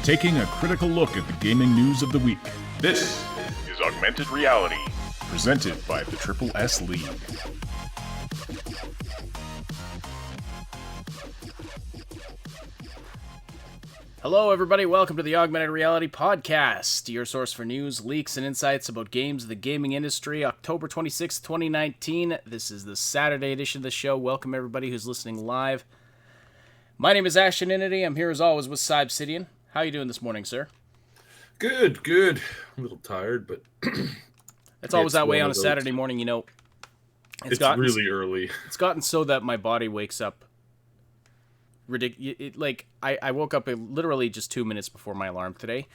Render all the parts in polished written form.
taking a critical look at the gaming news of the week. This is Augmented Reality, presented by the Triple S League. Hello everybody, welcome to the Augmented Reality Podcast, your source for news, leaks, and insights about games of the gaming industry, October 26th, 2019. This is the Saturday edition of the show. Welcome everybody who's listening live. My name is Ashenity. I'm here as always with Cybsidian. How are you doing this morning, sir? Good. I'm a little tired, but it's always that way on a Saturday morning, you know. It's really early. It's gotten so that my body wakes up I woke up literally just 2 minutes before my alarm today.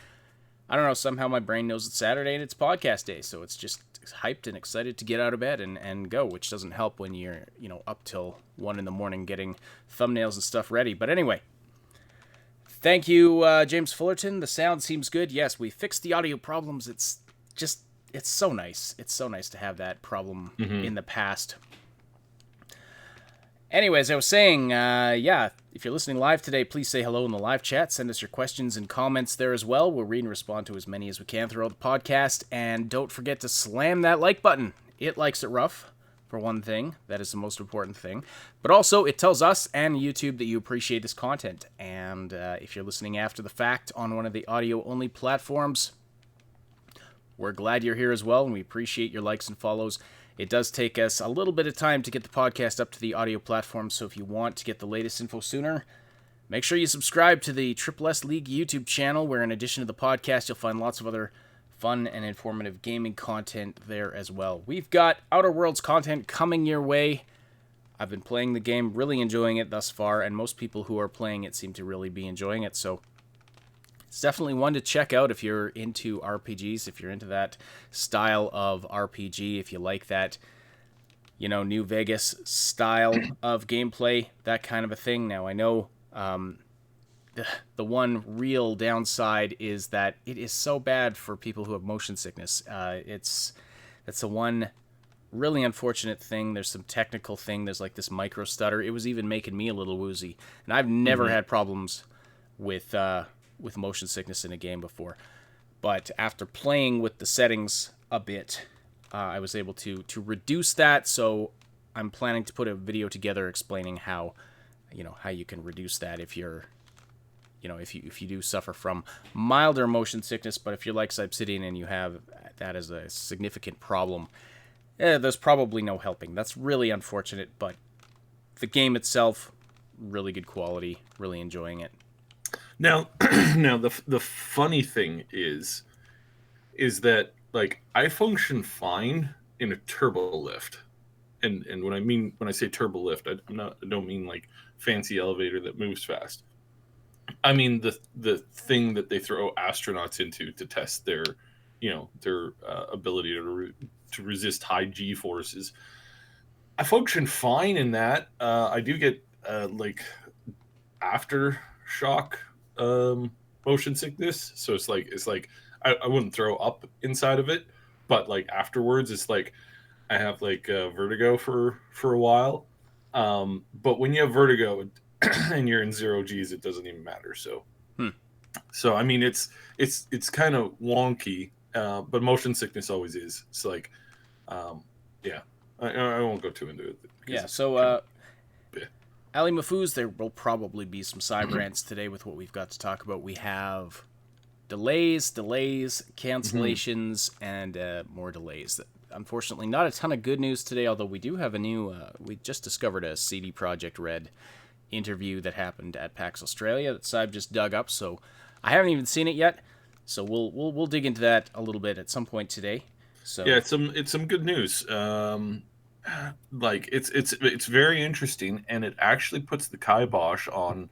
I don't know, somehow my brain knows it's Saturday and it's podcast day, so it's just hyped and excited to get out of bed and go, which doesn't help when you're, up till 1 in the morning getting thumbnails and stuff ready. But anyway, thank you, James Fullerton. The sound seems good. Yes, we fixed the audio problems. It's so nice. It's so nice to have that problem in the past. Anyways, I was saying, if you're listening live today, please say hello in the live chat. Send us your questions and comments there as well. We'll read and respond to as many as we can throughout the podcast. And don't forget to slam that like button. It likes it rough, for one thing. That is the most important thing. But also, it tells us and YouTube that you appreciate this content. And if you're listening after the fact on one of the audio-only platforms, we're glad you're here as well, and we appreciate your likes and follows. It does take us a little bit of time to get the podcast up to the audio platform, so if you want to get the latest info sooner, make sure you subscribe to the Triple S League YouTube channel, where in addition to the podcast, you'll find lots of other fun and informative gaming content there as well. We've got Outer Worlds content coming your way. I've been playing the game, really enjoying it thus far, and most people who are playing it seem to really be enjoying it, so it's definitely one to check out if you're into RPGs, if you're into that style of RPG, if you like that, New Vegas style of gameplay, that kind of a thing. Now, I know the one real downside is that it is so bad for people who have motion sickness. That's the one really unfortunate thing. There's some technical thing. There's like this micro stutter. It was even making me a little woozy. And I've never had problems with motion sickness in a game before, but after playing with the settings a bit, I was able to reduce that. So I'm planning to put a video together explaining how you can reduce that if you're, if you do suffer from milder motion sickness. But if you're like Cybsidian and you have that as a significant problem, there's probably no helping. That's really unfortunate, but the game itself, really good quality, really enjoying it. Now the funny thing is that like I function fine in a turbo lift, and when I say turbo lift, I don't mean like fancy elevator that moves fast. I mean the thing that they throw astronauts into to test their ability to resist high G forces. I function fine in that. I do get like aftershock motion sickness, so it's like I wouldn't throw up inside of it, but like afterwards it's like I have like vertigo for a while, but when you have vertigo and you're in 0 G's, it doesn't even matter. So I mean it's kind of wonky, but motion sickness always is. It's like I won't go too into it. Ali Mafuz, there will probably be some side rants today with what we've got to talk about. We have delays, cancellations, and more delays. Unfortunately, not a ton of good news today, although we do have a new... we just discovered a CD Projekt Red interview that happened at PAX Australia that Cyb just dug up, so I haven't even seen it yet, so we'll dig into that a little bit at some point today. So yeah, it's some good news. Like it's very interesting, and it actually puts the kibosh on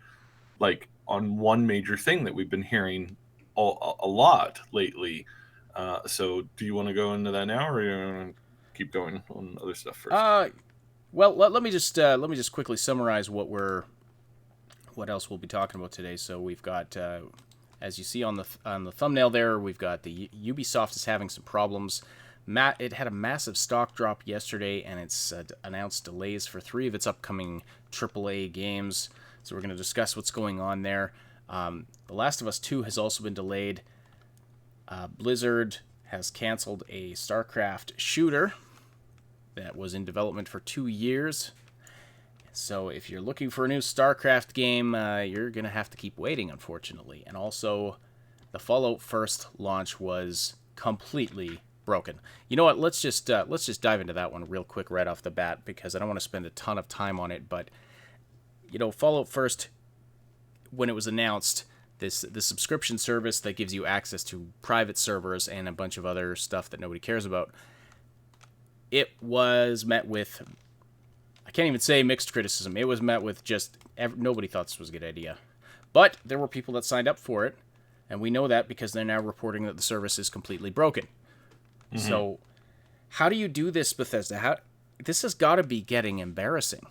one major thing that we've been hearing a lot lately. So do you want to go into that now, or do you want to keep going on other stuff first? Well, let me just quickly summarize what else we'll be talking about today. So we've got, as you see on the thumbnail there, we've got the Ubisoft is having some problems. It had a massive stock drop yesterday, and it's announced delays for 3 of its upcoming AAA games. So we're going to discuss what's going on there. The Last of Us 2 has also been delayed. Blizzard has canceled a StarCraft shooter that was in development for 2 years. So if you're looking for a new StarCraft game, you're going to have to keep waiting, unfortunately. And also, the Fallout First launch was completely broken. You know what? Let's just dive into that one real quick right off the bat, because I don't want to spend a ton of time on it. But Fallout First, when it was announced, the subscription service that gives you access to private servers and a bunch of other stuff that nobody cares about, it was met with, I can't even say mixed criticism. It was met with just nobody thought this was a good idea. But there were people that signed up for it, and we know that because they're now reporting that the service is completely broken. Mm-hmm. So how do you do this, Bethesda? This has got to be getting embarrassing.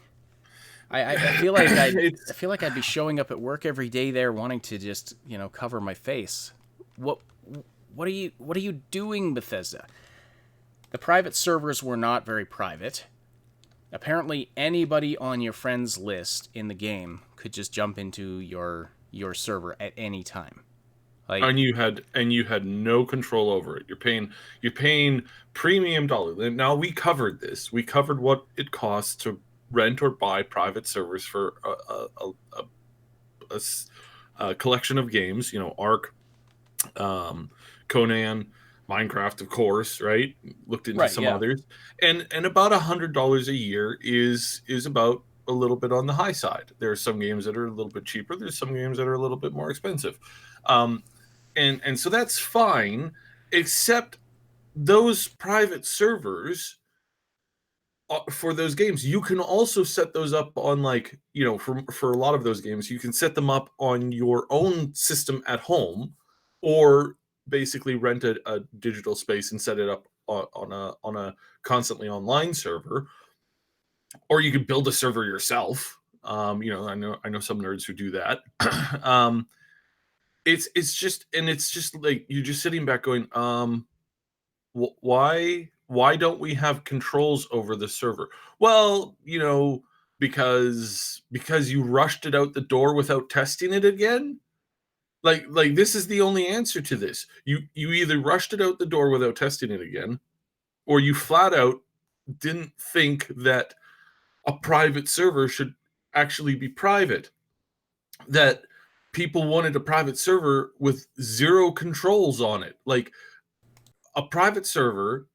I feel like I'd be showing up at work every day there wanting to just, cover my face. What are you doing, Bethesda? The private servers were not very private. Apparently anybody on your friends list in the game could just jump into your server at any time. And you had no control over it. You're paying premium dollars. Now we covered this. We covered what it costs to rent or buy private servers for a collection of games. Ark, Conan, Minecraft, of course, right? Looked into some others, and about $100 a year is about a little bit on the high side. There are some games that are a little bit cheaper. There's some games that are a little bit more expensive, and so that's fine, except those private servers for those games, you can also set those up on for a lot of those games, you can set them up on your own system at home, or basically rent a digital space and set it up on a constantly online server, or you could build a server yourself. I know some nerds who do that. It's just like you're just sitting back going, why don't we have controls over the server? Well, because you rushed it out the door without testing it again. Like this is the only answer to this. You either rushed it out the door without testing it again, or you flat out didn't think that a private server should actually be private. That people wanted a private server with zero controls on it. Like, a private server,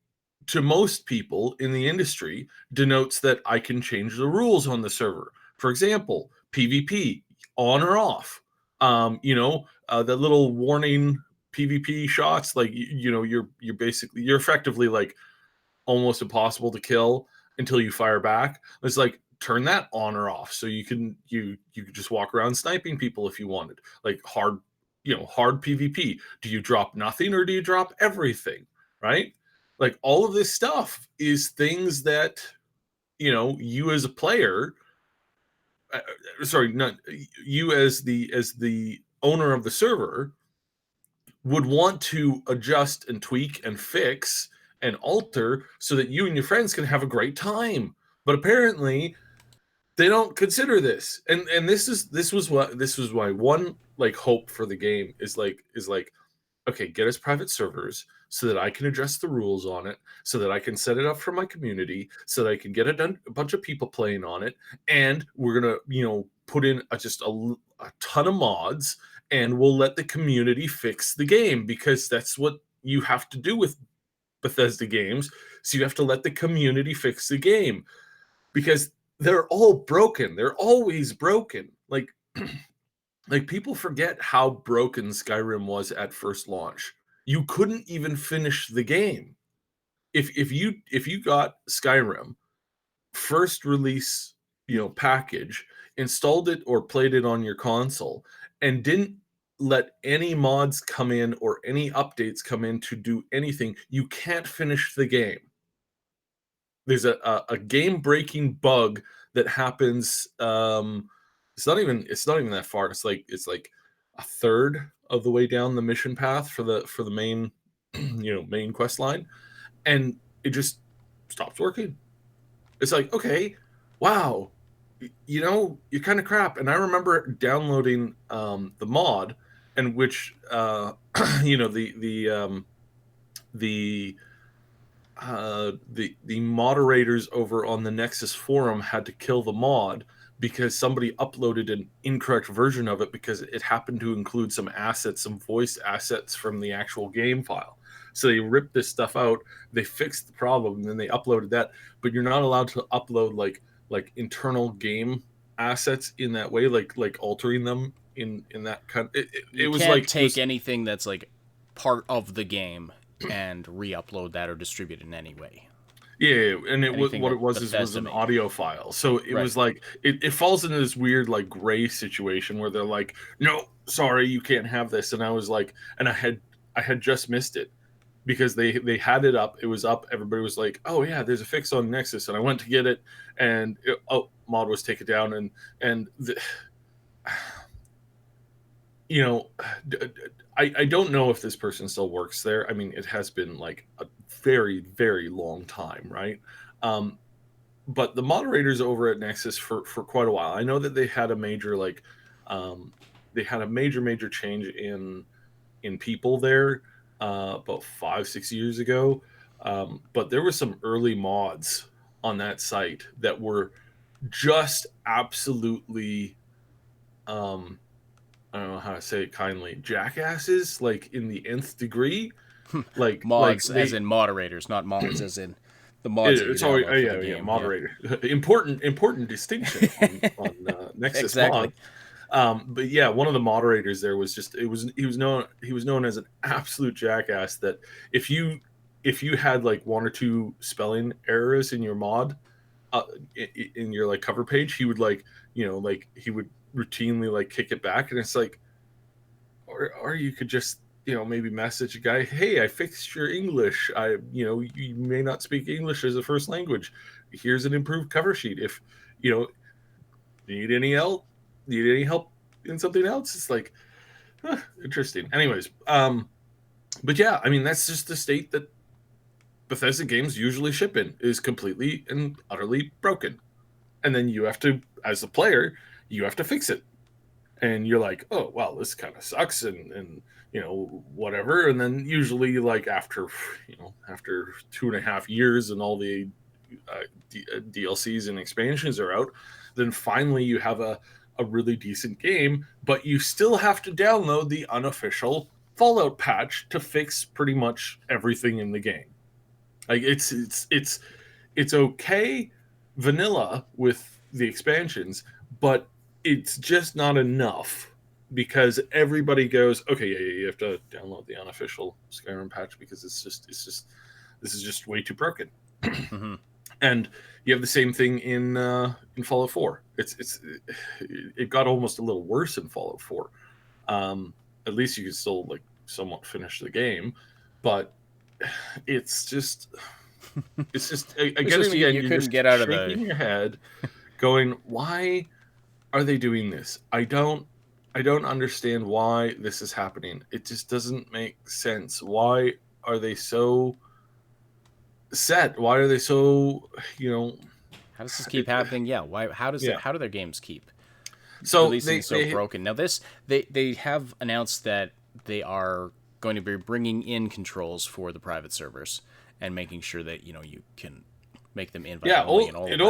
to most people in the industry, denotes that I can change the rules on the server. For example, PvP, on or off. The little warning PvP shots, like you're effectively like almost impossible to kill until you fire back. It's like, turn that on or off, so you could just walk around sniping people if you wanted. Like hard PvP. Do you drop nothing or do you drop everything? Right? Like, all of this stuff is things that you as a player, sorry, not you as the owner of the server, would want to adjust and tweak and fix and alter so that you and your friends can have a great time. But apparently they don't consider this. And this was why one hope for the game is like, okay, get us private servers so that I can adjust the rules on it, so that I can set it up for my community, so that I can get a bunch of people playing on it, and we're gonna put in just a ton of mods, and we'll let the community fix the game, because that's what you have to do with Bethesda games. So you have to let the community fix the game, because they're all broken. They're always broken. Like people forget how broken Skyrim was at first launch. You couldn't even finish the game. If you got Skyrim first release, package, installed it or played it on your console, and didn't let any mods come in or any updates come in to do anything, you can't finish the game. There's a game breaking bug that happens. It's not even that far. It's like a third of the way down the mission path for the main main quest line, and it just stops working. It's like, okay, wow, you're kind of crap. And I remember downloading the mod, and which the the moderators over on the Nexus forum had to kill the mod because somebody uploaded an incorrect version of it because it happened to include some assets, some voice assets from the actual game file. So they ripped this stuff out, they fixed the problem, and then they uploaded that. But you're not allowed to upload like internal game assets in that way, like altering them in that kind. It You was can't like take anything that's like part of the game and re-upload that or distribute it in any way. yeah, and it was Anything what that it was Bethesda an made. audio file. So it Right. was like it falls into this weird like gray situation where they're like, no, sorry, you can't have this. And I was like, and I had just missed it because they had it up. It was up. Everybody was like, oh yeah, there's a fix on Nexus, and I went to get it, and mod was taken down, and you know, I don't know if this person still works there. I mean, it has been like a very, very long time, right? Um, but the moderators over at Nexus for quite a while, I know that they had a major they had a major change in people there about 5-6 years ago. But there were some early mods on that site that were just absolutely um, I don't know how to say it kindly, jackasses, like in the nth degree. Like Mods, as they in moderators, not mods, as in the mods that you it's always download for the yeah, game. Yeah. moderator. Important distinction on Nexus Exactly. mod. But yeah, one of the moderators there was just he was known as an absolute jackass. That if you had like one or two spelling errors in your mod, uh, in your like cover page, he would like he would routinely like kick it back, and it's like, or you could just maybe message a guy, hey, I fixed your English. You may not speak English as a first language. Here's an improved cover sheet. If you know need any help, in something else, it's like interesting. Anyways, but yeah, I mean that's just the state that Bethesda games usually ship in, is completely and utterly broken, and then you have to, as a player, you have to fix it, and you're like, oh well, this kind of sucks, and whatever. And then usually, like after 2.5 years and all the DLCs and expansions are out, then finally you have a really decent game, but you still have to download the unofficial Fallout patch to fix pretty much everything in the game. Like it's okay vanilla with the expansions, but it's just not enough because everybody goes, okay, yeah, you have to download the unofficial Skyrim patch because it's just this is just way too broken. Hmm. And you have the same thing in Fallout 4. It got almost a little worse in Fallout 4. At least you can still like somewhat finish the game, but it's just It's again just and you, again, you you're couldn't just get out of the. shaking your head going, why are they doing this? I don't understand why this is happening. It just doesn't make sense. Why are they so set? Why are they so, you know, How does this keep it, happening? Yeah. Why? How does it? yeah. How do their games keep So releasing so broken? Now this they have announced that they are going to be bringing in controls for the private servers and making sure that you can make them invite yeah, only and all of it that.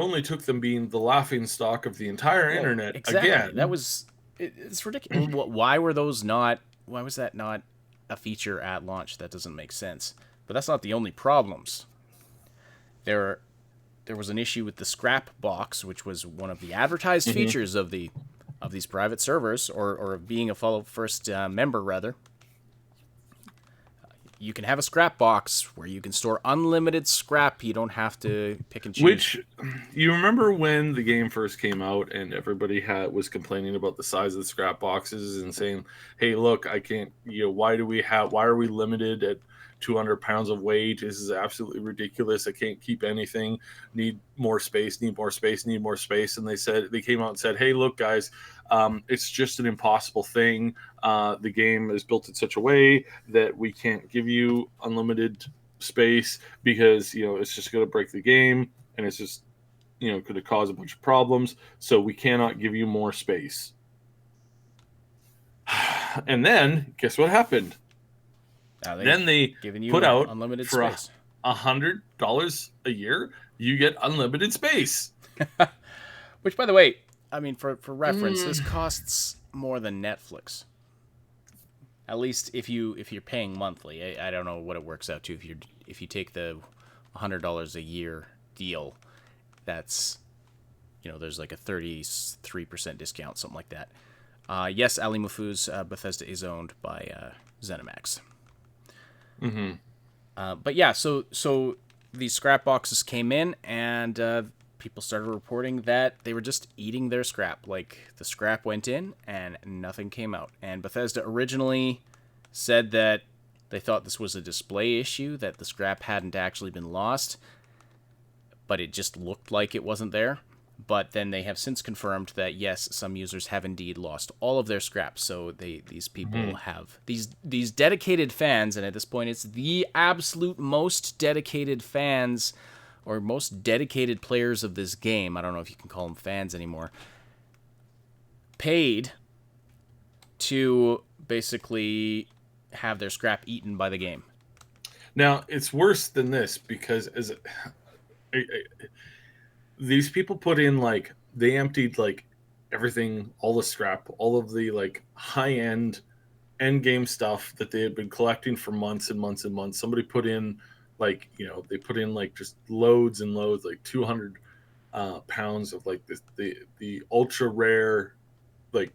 only took them being the laughing stock of the entire Well, internet exactly. That again. was it's ridiculous. Why were those not? Why was that not a feature at launch? That doesn't make sense. But that's not the only problems. There there was an issue with the scrap box, which was one of the advertised Mhm. features of these private servers, or of being a Fallout First member rather. You can have a scrap box where you can store unlimited scrap. You don't have to pick and choose. Which you remember when the game first came out and everybody was complaining about the size of the scrap boxes and saying, "Hey, look, I can't. Why are we limited at 200 pounds of weight? This is absolutely ridiculous. I can't keep anything. Need more space. Need more space. Need more space." And they came out and said, "Hey, look, guys, it's just an impossible thing. The game is built in such a way that we can't give you unlimited space because it's just going to break the game, and it's just could have caused a bunch of problems. So we cannot give you more space. And then guess what happened? Then they giving you put out unlimited for space. $100 a year, you get unlimited space. Which, by the way, I mean, for reference, this costs more than Netflix. At least if you're paying monthly. I don't know what it works out to if you take the $100 a year deal. That's, there's like a 33% discount, something like that. Yes, Ali Mufuz, Bethesda is owned by ZeniMax. Mm-hmm. But yeah, so these scrap boxes came in, and people started reporting that they were just eating their scrap. Like, the scrap went in, and nothing came out. And Bethesda originally said that they thought this was a display issue, that the scrap hadn't actually been lost, but it just looked like it wasn't there. But then they have since confirmed that, yes, some users have indeed lost all of their scrap. So these people have these dedicated fans, and at this point it's the absolute most dedicated fans or most dedicated players of this game. I don't know if you can call them fans anymore. Paid to basically have their scrap eaten by the game. Now, it's worse than this because these people put in, like, they emptied, like, everything, all the scrap, all of the, like, high-end end game stuff that they had been collecting for months and months and months. Somebody put in, like, they put in, like, just loads and loads, like 200 pounds of, like, the ultra rare, like,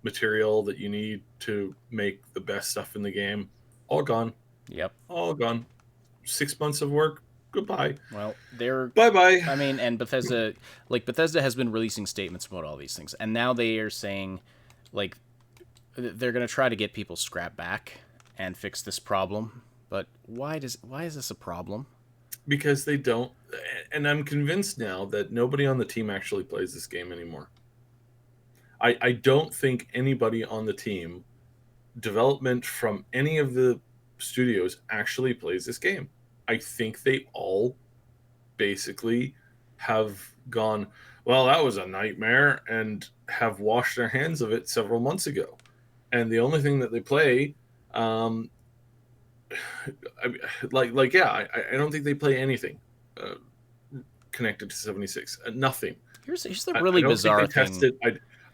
material that you need to make the best stuff in the game. All gone. Yep. All gone. 6 months of work. Goodbye. Well, they're... Bye-bye. I mean, and Bethesda has been releasing statements about all these things, and now they are saying, like, they're going to try to get people's scrap back and fix this problem. But why is this a problem? Because they don't, and I'm convinced now that nobody on the team actually plays this game anymore. I don't think anybody on the team, development from any of the studios, actually plays this game. I think they all basically have gone, well, that was a nightmare, and have washed their hands of it several months ago. And the only thing that they play, I don't think they play anything connected to 76. Nothing. Here's the really bizarre thing. Tested,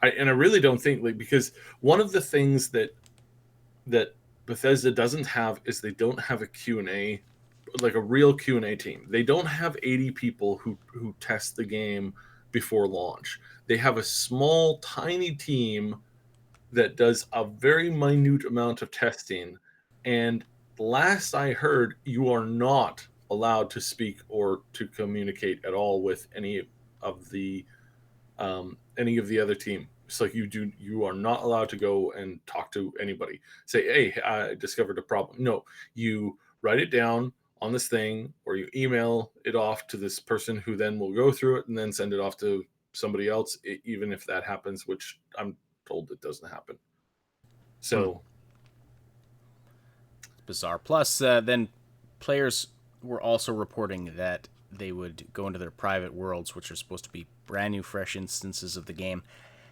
I really don't think, like, because one of the things that Bethesda doesn't have is they don't have a Q&A, like a real Q&A team. They don't have 80 people who test the game before launch. They have a small, tiny team that does a very minute amount of testing. And last I heard, you are not allowed to speak or to communicate at all with any of the other team. It's like you are not allowed to go and talk to anybody. Say, hey, I discovered a problem. No, you write it down on this thing, or you email it off to this person who then will go through it and then send it off to somebody else, even if that happens, which I'm told it doesn't happen. So bizarre. Plus, then players were also reporting that they would go into their private worlds, which are supposed to be brand new, fresh instances of the game,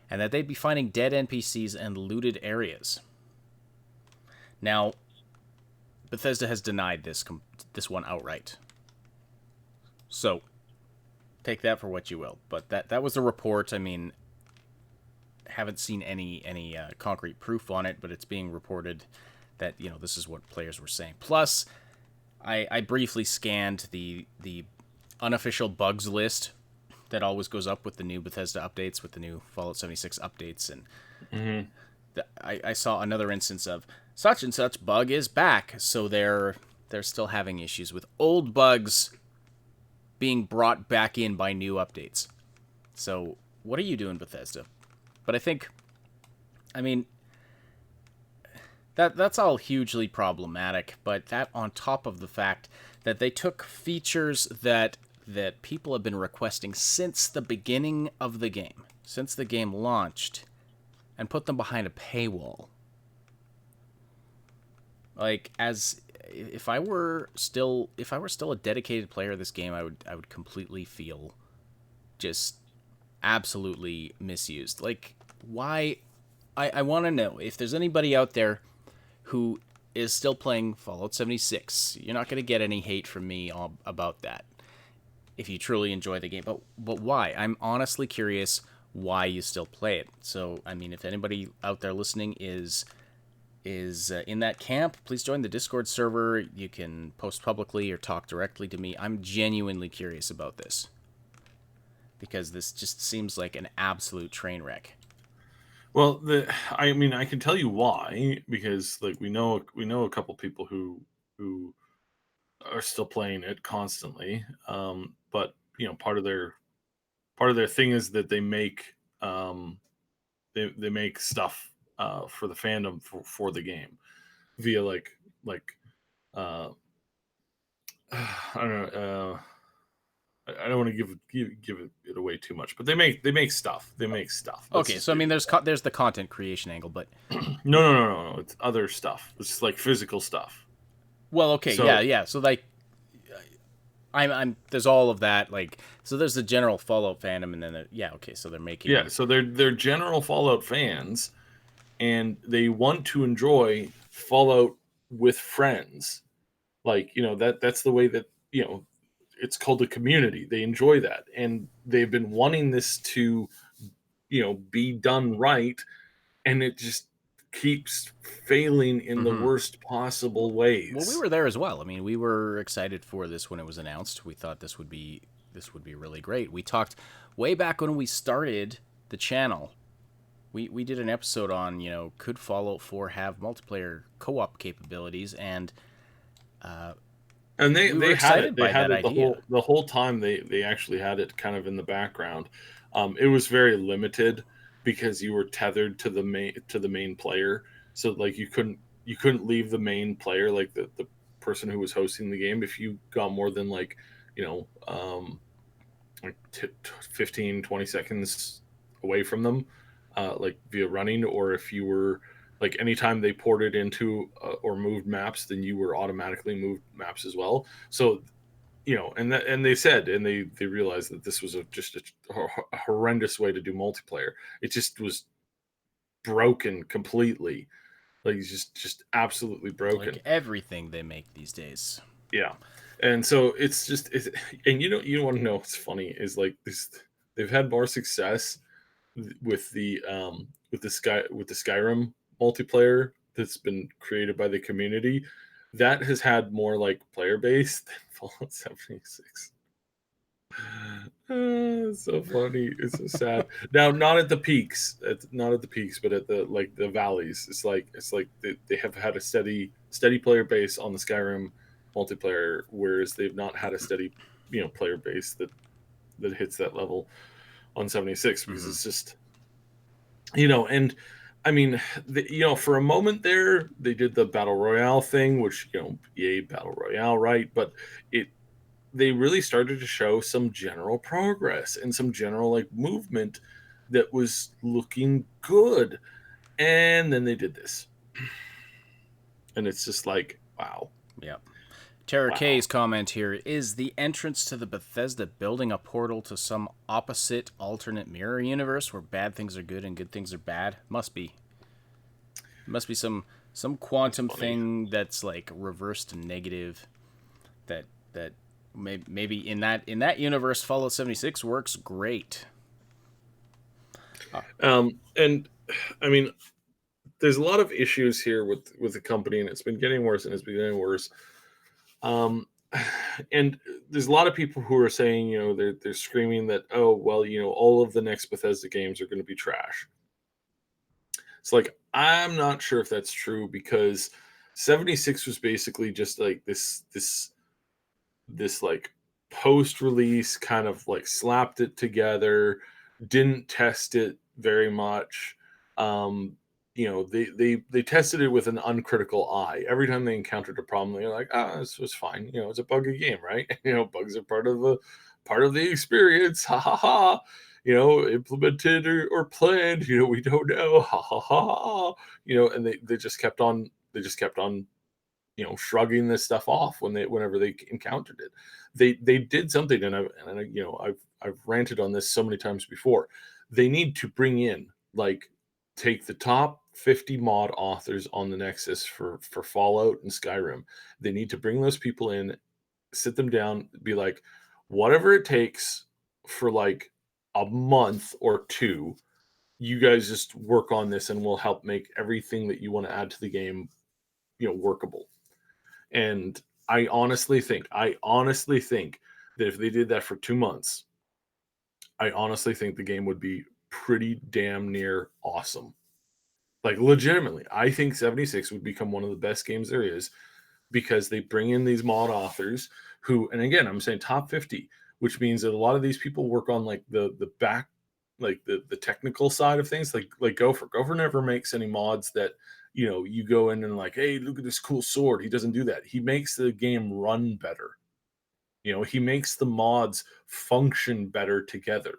and that they'd be finding dead NPCs and looted areas. Now, Bethesda has denied this one outright. So, take that for what you will. But that was a report. I mean, haven't seen any concrete proof on it, but it's being reported that, this is what players were saying. Plus, I briefly scanned the unofficial bugs list that always goes up with the new Bethesda updates, with the new Fallout 76 updates, and I saw another instance of such and such bug is back. So they're still having issues with old bugs being brought back in by new updates. So what are you doing, Bethesda? But I mean, that's all hugely problematic, but that on top of the fact that they took features that people have been requesting since the beginning of the game, since the game launched, and put them behind a paywall. Like, if I were still a dedicated player of this game, I would completely feel just absolutely misused. Like, why? I want to know if there's anybody out there who is still playing Fallout 76. You're not going to get any hate from me about that if you truly enjoy the game. But why? I'm honestly curious why you still play it. So, I mean, if anybody out there listening is in that camp, please join the Discord server. You can post publicly or talk directly to me. I'm genuinely curious about this because this just seems like an absolute train wreck. Well, I mean, I can tell you why, because like we know a couple people who are still playing it constantly. But part of their thing is that they make stuff for the fandom for the game via like uh, I don't know. I don't want to give it away too much, but they make stuff. They make stuff. Okay, so I mean, there's the content creation angle, but no. It's other stuff. It's like physical stuff. well, okay, So yeah. So like, I'm there's all of that. Like, so there's the general Fallout fandom, and then okay, so they're making yeah, so they're general Fallout fans, and they want to enjoy Fallout with friends. Like that's the way that it's called a community. They enjoy that, and they've been wanting this to be done right, and it just keeps failing in the worst possible ways. Well, we were there as well. I mean, we were excited for this when it was announced. We thought this would be really great. We talked way back when we started the channel. We did an episode on, could Fallout 4 have multiplayer co-op capabilities, and they were had excited it. They by had that it idea. the whole time. They actually had it kind of in the background. It was very limited because you were tethered to the main player. So like you couldn't leave the main player, like the person who was hosting the game, if you got more than like 15 20 seconds away from them, like via running, or if you were like anytime they ported into or moved maps, then you were automatically moved maps as well. So and they said, and they realized that this was just a horrendous way to do multiplayer. It just was broken completely. Like it's just absolutely broken. Like everything they make these days. Yeah. And so and you want to know what's funny is like this, they've had more success with the Skyrim multiplayer that's been created by the community. That has had more like player base than Fallout 76. It's so funny. It's so sad. Now, not at the peaks, but at the valleys. It's like they have had a steady player base on the Skyrim multiplayer, whereas they've not had a steady player base that hits that level on 76, because it's just and I mean, for a moment there, they did the battle royale thing, which yay battle royale, right? But they really started to show some general progress and some general like movement that was looking good, and then they did this, and it's just like, wow. Yep. Tara Wow. K's comment here is the entrance to the Bethesda building a portal to some opposite alternate mirror universe where bad things are good and good things are bad. Must be some quantum thing that's like reverse to negative. That maybe in that universe, Fallout 76 works great. And I mean, there's a lot of issues here with the company, and it's been getting worse, and it's been getting worse. And there's a lot of people who are saying, they're screaming that, oh, well, all of the next Bethesda games are going to be trash. It's like, I'm not sure if that's true, because 76 was basically just like this like post-release kind of like slapped it together, didn't test it very much. They tested it with an uncritical eye. Every time they encountered a problem, they're like, this was fine. It's a buggy game, right? Bugs are part of the experience. Ha ha ha. Implemented or planned. We don't know. Ha ha ha. And they just kept on. Shrugging this stuff off whenever they encountered it. They did something, and I've I've ranted on this so many times before. They need to bring in, like, take the top 50 mod authors on the Nexus for Fallout and Skyrim. They need to bring those people in, sit them down, be like, whatever it takes for like a month or two, you guys just work on this and we'll help make everything that you want to add to the game, workable. And I honestly think that if they did that for 2 months, I honestly think the game would be pretty damn near awesome. Like, legitimately, I think 76 would become one of the best games there is, because they bring in these mod authors who, and again, I'm saying top 50, which means that a lot of these people work on like the back, like the technical side of things. Like Gopher never makes any mods that, you go in and like, hey, look at this cool sword. He doesn't do that. He makes the game run better. He makes the mods function better together.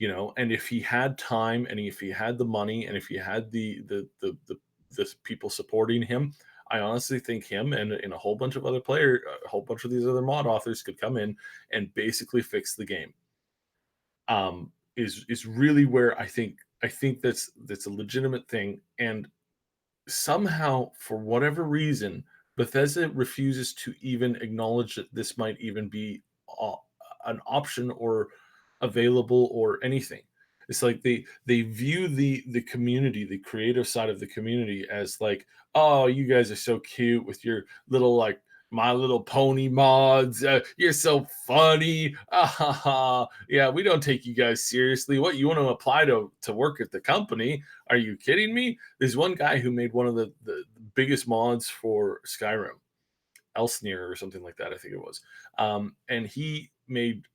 And if he had time, and if he had the money, and if he had the people supporting him, I honestly think him and a whole bunch of a whole bunch of these other mod authors could come in and basically fix the game. Is really where I think that's a legitimate thing. And somehow, for whatever reason, Bethesda refuses to even acknowledge that this might even be uh, an option or available or anything. It's like they view the community, the creative side of the community, as like, oh, you guys are so cute with your little like My Little Pony mods. You're so funny. Ah, ha, ha. Yeah, we don't take you guys seriously. What, you want to apply to work at the company? Are you kidding me? There's one guy who made one of the biggest mods for Skyrim, Elsnir or something like that, I think it was. And he made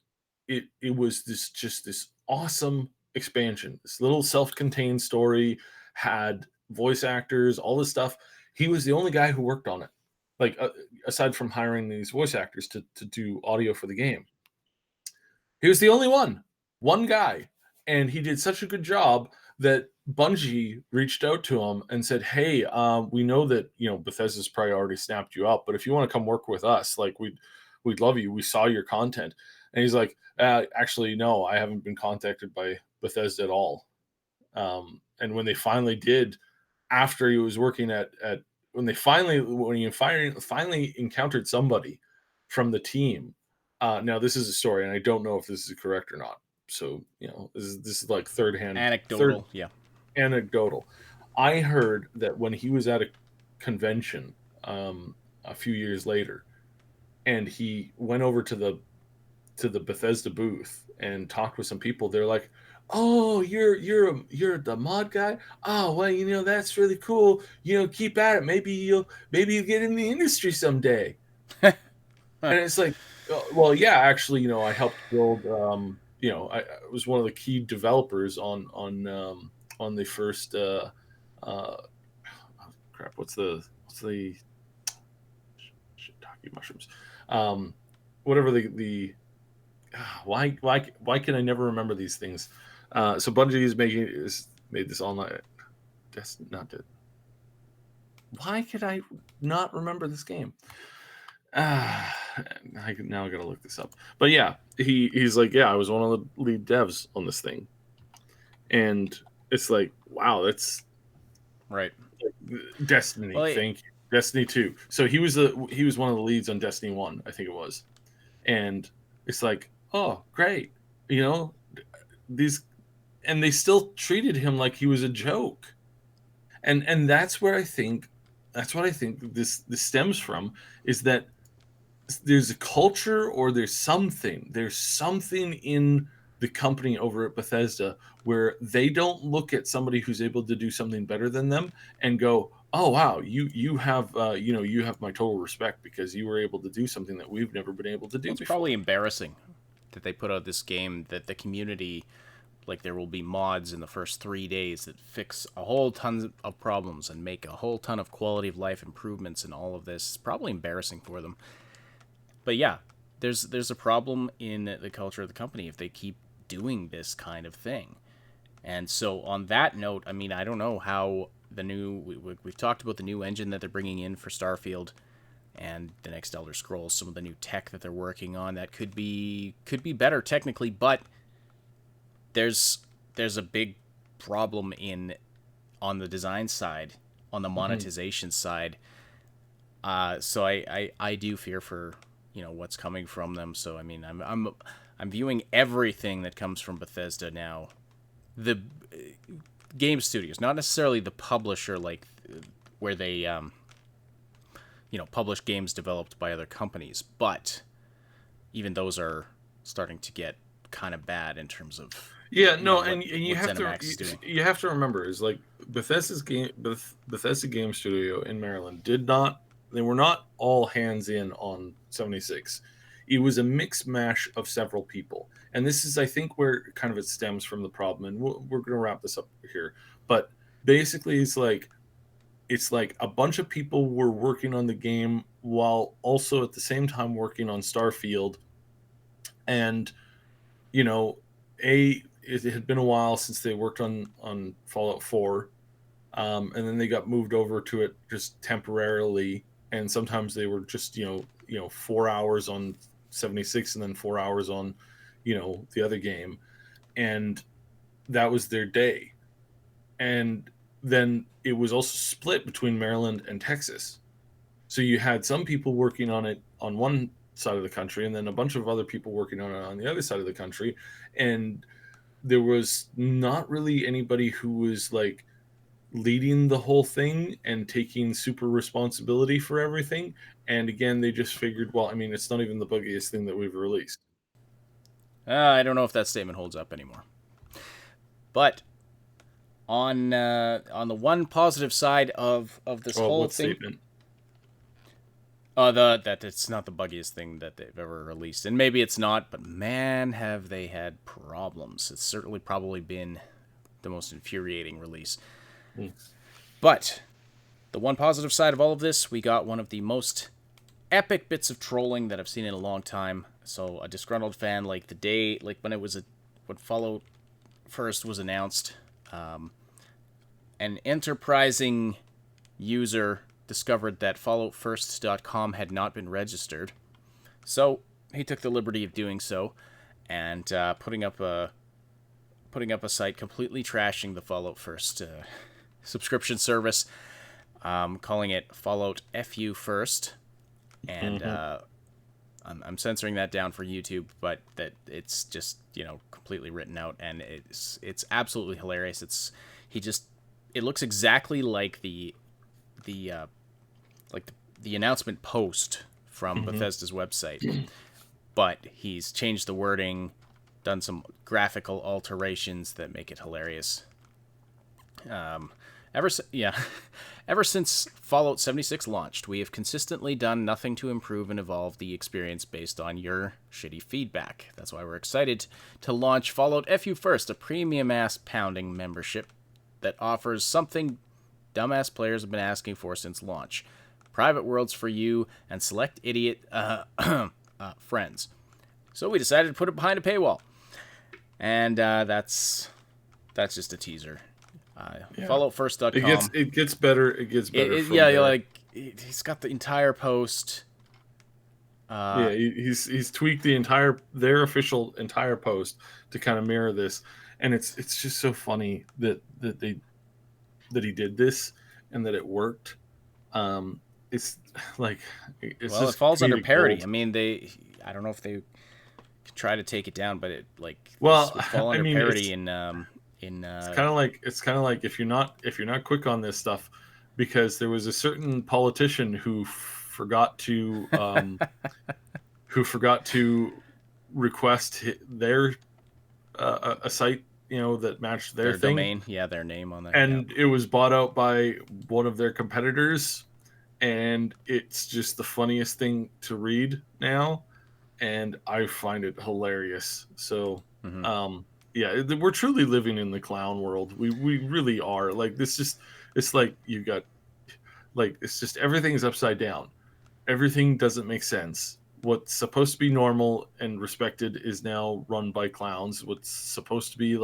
it was this awesome expansion. This little self-contained story had voice actors, all this stuff. He was the only guy who worked on it. Like, aside from hiring these voice actors to do audio for the game, he was the only one guy, and he did such a good job that Bungie reached out to him and said, "Hey, we know that Bethesda's probably already snapped you up, but if you want to come work with us, like we'd love you. We saw your content." And he's like, "Actually, no, I haven't been contacted by Bethesda at all." And when they finally did, after he was working at when he finally encountered somebody from the team. Now this is a story, and I don't know if this is correct or not. So this is like Anecdotal, yeah. anecdotal. I heard that when he was at a convention a few years later, and he went over to the Bethesda booth and talked with some people, they're like, "Oh, you're the mod guy. Oh, well, that's really cool. Keep at it. Maybe you'll get in the industry someday." And it's like, well, yeah, actually, I helped build. I was one of the key developers on the first. Oh, crap! What's the shiitake mushrooms? Whatever the why can I never remember these things? So Bungie made this online. That's not it. Why could I not remember this game? Now I gotta look this up. But yeah, he's like, yeah, I was one of the lead devs on this thing, and it's like, wow, that's Right. Destiny. Well, Thank you, Destiny 2. So he was one of the leads on Destiny 1, I think it was, and it's like, oh, great, these, and they still treated him like he was a joke, and that's what I think this stems from, is that there's a culture, or there's something in the company over at Bethesda where they don't look at somebody who's able to do something better than them and go, "Oh wow, you have you have my total respect because you were able to do something that we've never been able to do Well, it's before." probably embarrassing that they put out this game that the community, like, there will be mods in the first 3 days that fix a whole ton of problems and make a whole ton of quality of life improvements and all of this. It's probably embarrassing for them. But yeah, there's a problem in the culture of the company if they keep doing this kind of thing. And so on that note, I mean, I don't know how the new we've talked about the new engine that they're bringing in for Starfield, and the next Elder Scrolls, some of the new tech that they're working on that could be better technically, but there's a big problem on the design side, on the monetization side. So I do fear for what's coming from them. So I mean I'm viewing everything that comes from Bethesda now, the game studios, not necessarily the publisher, like where they publish games developed by other companies, but even those are starting to get kind of bad in terms of and you what have ZeniMax is to doing. you have to remember is like Bethesda Game Studio in Maryland they were not all hands in on 76. It was a mix mash of several people, and this is, I think, where kind of it stems from the problem. And we're going to wrap this up here, but basically it's like a bunch of people were working on the game while also at the same time working on Starfield. And it had been a while since they worked on Fallout 4, and then they got moved over to it just temporarily, and sometimes they were just 4 hours on 76 and then 4 hours on the other game, and that was their day. And then it was also split between Maryland and Texas, so you had some people working on it on one side of the country and then a bunch of other people working on it on the other side of the country, and there was not really anybody who was like leading the whole thing and taking super responsibility for everything. And again, they just figured, well, I mean, it's not even the buggiest thing that we've released. I don't know if that statement holds up anymore. But on the one positive side of this whole thing, statement? that it's not the buggiest thing that they've ever released, and maybe it's not, but man, have they had problems. It's certainly probably been the most infuriating release. But the one positive side of all of this, we got one of the most epic bits of trolling that I've seen in a long time. So a disgruntled fan, like when Fallout first was announced, an enterprising user discovered that falloutfirst.com had not been registered. So he took the liberty of doing so and putting up a site completely trashing the Fallout First subscription service, calling it Fallout FU First, and I'm censoring that down for YouTube, but that it's just completely written out, and it's absolutely hilarious. It looks exactly like the announcement post from Bethesda's website, but he's changed the wording, done some graphical alterations that make it hilarious. Ever since Fallout 76 launched, we have consistently done nothing to improve and evolve the experience based on your shitty feedback. That's why we're excited to launch Fallout FU First, a premium ass-pounding membership that offers something dumbass players have been asking for since launch. Private worlds for you and select idiot friends. So we decided to put it behind a paywall. And that's just a teaser. FalloutFirst.com. It gets better. It gets better. He's got the entire post. He's tweaked their official entire post to kind of mirror this, and it's just so funny that he did this and that it worked. It's like it falls under parody. I mean, I don't know if they could try to take it down, but it would fall under parody it's kind of like if you're not quick on this stuff, because there was a certain politician who forgot to request their a site that matched their thing, domain, their name on that, and it was bought out by one of their competitors, and it's just the funniest thing to read now, and I find it hilarious. So we're truly living in the clown world. We really are. Like it's like you got it's just everything's upside down. Everything doesn't make sense. What's supposed to be normal and respected is now run by clowns. What's supposed to be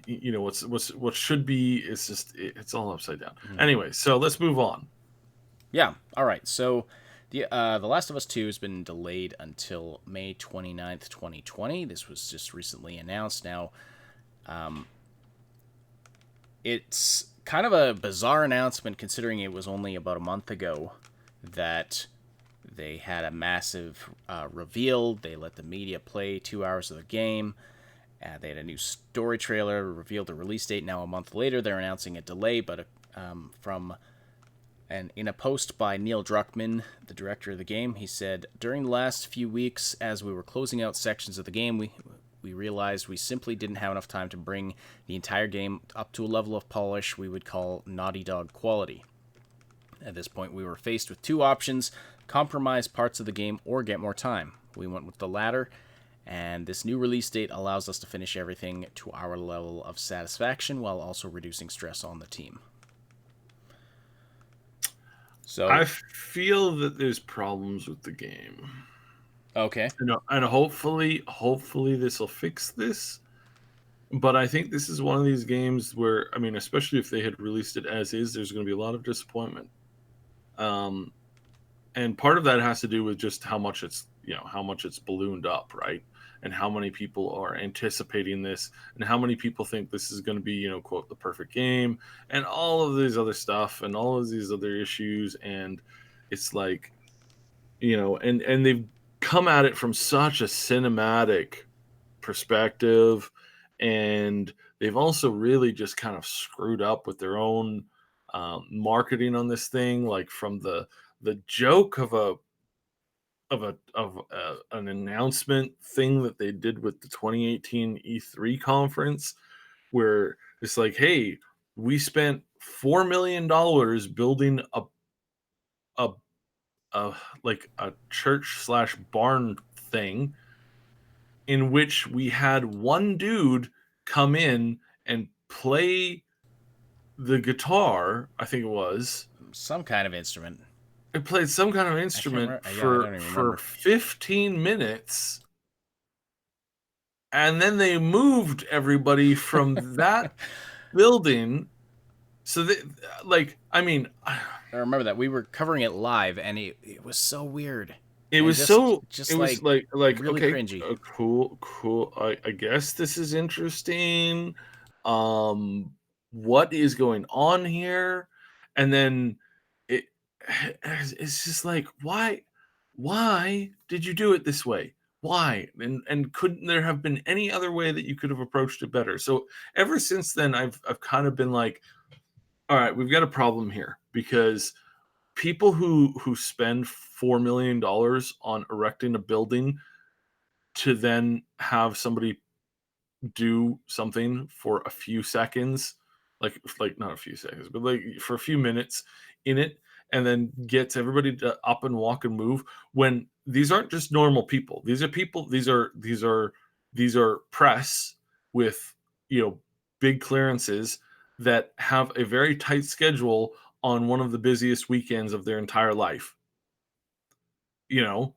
what should be is just it's all upside down. Mhm. Anyway, so let's move on. Yeah. All right. So the Last of Us 2 has been delayed until May 29th, 2020. This was just recently announced. Now, it's kind of a bizarre announcement considering it was only about a month ago that they had a massive reveal. They let the media play 2 hours of the game. They had a new story trailer, revealed the release date. Now, a month later, they're announcing a delay, but in a post by Neil Druckmann, the director of the game, he said, "During the last few weeks, as we were closing out sections of the game, we realized we simply didn't have enough time to bring the entire game up to a level of polish we would call Naughty Dog quality. At this point, we were faced with two options: compromise parts of the game or get more time. We went with the latter, and this new release date allows us to finish everything to our level of satisfaction while also reducing stress on the team." So, I feel that there's problems with the game. okay. And hopefully this will fix this. But I think this is one of these games where, I mean, especially if they had released it as is, there's going to be a lot of disappointment. And part of that has to do with just how much it's ballooned up, right? And how many people are anticipating this, and how many people think this is going to be, quote, the perfect game, and all of these other stuff, and all of these other issues. And it's like, and they've come at it from such a cinematic perspective, and they've also really just kind of screwed up with their own marketing on this thing, like from the joke of an announcement thing that they did with the 2018 E3 conference, where it's like, hey, we spent $4 million building a like a church slash barn thing, in which we had one dude come in and play the guitar. I think it was. Some kind of instrument. It played some kind of I can't instrument remember. Yeah, I don't even for remember. 15 minutes, and then they moved everybody from that building. So they, like, I mean, I remember that we were covering it live, and it was so weird. it And was so just it was like really okay, cringy. cool. I guess this is interesting. Um, what is going on here? And then it it's just like, why did you do it this way? Why? And couldn't there have been any other way that you could have approached it better? So ever since then, I've kind of been like, all right, we've got a problem here, because people who spend $4 million on erecting a building to then have somebody do something for a few seconds, like not a few seconds, but like for a few minutes in it, and then gets everybody to up and walk and move, when these aren't just normal people. These are people. These are press with, big clearances, that have a very tight schedule on one of the busiest weekends of their entire life. You know,